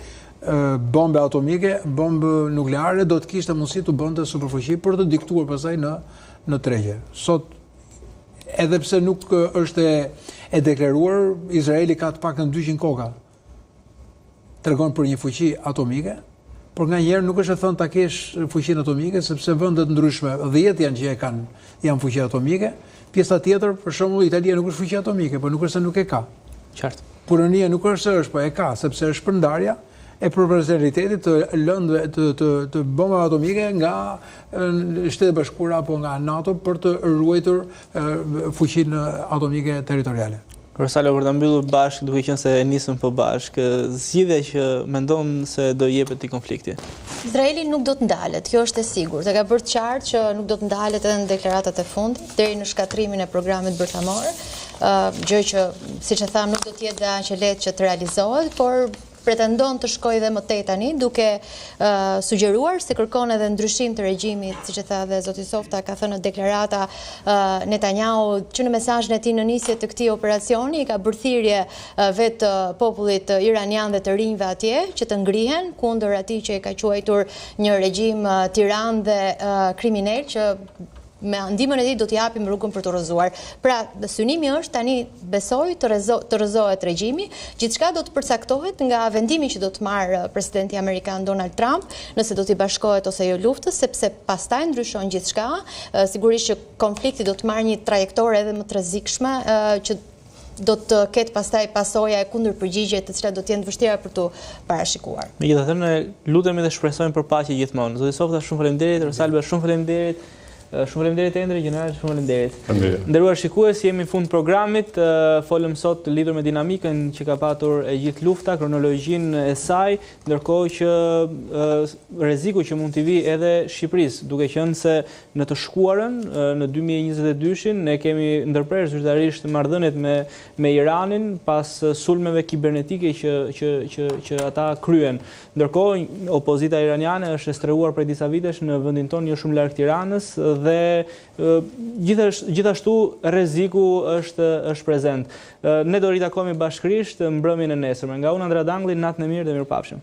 bombe atomike, bombë nukleare, do të kishte mundësi të bënte superfuqi për të diktuar pastaj në tregje. Sot, edhe pse nuk është e deklaruar, Izraeli ka të paktën 200 koka. Tregon për një fuqi atomike, por nga njerë nuk është e thënë ta kesh fuqinë atomike, sepse vendet ndryshme 10 janë që janë fuqi atomike. Pjesa tjetër, për shembull, Italia nuk është fuqi atomike, por nuk është se nuk e ka. Qartë. Polonia nuk është se është, po e ka, sepse është shpërndarja e proporcionalitetit të lëndëve të bombave atomike nga Shtetet Bashkuara apo nga NATO për të ruajtur fuqinë atomike territoriale. Rosalo, për të mbyllur bashkë, duke qenë se nisëm po bashkë, zgjidhja që mendon se do jepet i konflikti? Izraeli nuk do të ndalet, kjo është e sigurt. E ka bërë qartë që nuk do të ndalet edhe në deklaratat e fundit, deri në shkatrimin e programit bërthamor, gjë që, siç e tham, nuk do të jetë dhe aq e lehtë që të realizohet, por pretendon të shkojë dhe më tej tani, duke sugjeruar se kërkon edhe ndryshim të regjimit, siç e tha dhe zoti Softa, ka thënë në deklarata Netanyahu që në mesazhin e tij në nisje të këtij operacioni i ka bërë thirrje vetë popullit iranian dhe të rinjve atje që të ngrihen kundër atij që e ka quajtur një regjim tiran dhe kriminal që me ndihmën e tij do t'i japim rrugën për të rrëzuar. Pra, synimi është tani besoj të rrëzohet regjimi, gjithçka do të përcaktohet nga vendimi që do të marrë presidenti amerikan Donald Trump, nëse do t'i bashkohet ose jo luftës, sepse pastaj ndryshon gjithçka, sigurisht që konflikti do të marrë një trajektorë edhe më të rrezikshme që do të ketë pastaj pasoja e kundërpërgjigje të cilat do të jenë të vështira për të parashikuar. Megjithatë, ne lutemi dhe shpresojmë për paqe gjithmonë. Zoti Softa, shumë faleminderit, Rosalba, shumë faleminderit. Shumë faleminderit Endre, general, shumë faleminderit. Nderuar shikues, jemi në fund programit, folëm sot lidhur me dinamikën që ka patur e gjithë lufta, kronologjinë e saj, ndërkohë që rreziku që mund t'i vi edhe Shqipërisë, duke qenë se në të shkuarën në 2022-shin ne kemi ndërprerë zyrtarisht marrëdhëniet me Iranin pas sulmeve kibernetike që ata kryen. Ndërkohë opozita iraniane është estreuar prej disa vitesh në vendin tonë jo shumë larg Tiranës, dhe gjithashtu rreziku është prezent. Ne do ritakohemi bashkërisht mbrëmjen e nesërme. Nga unë Andrea Dangli, natën e mirë dhe mirëpafshim.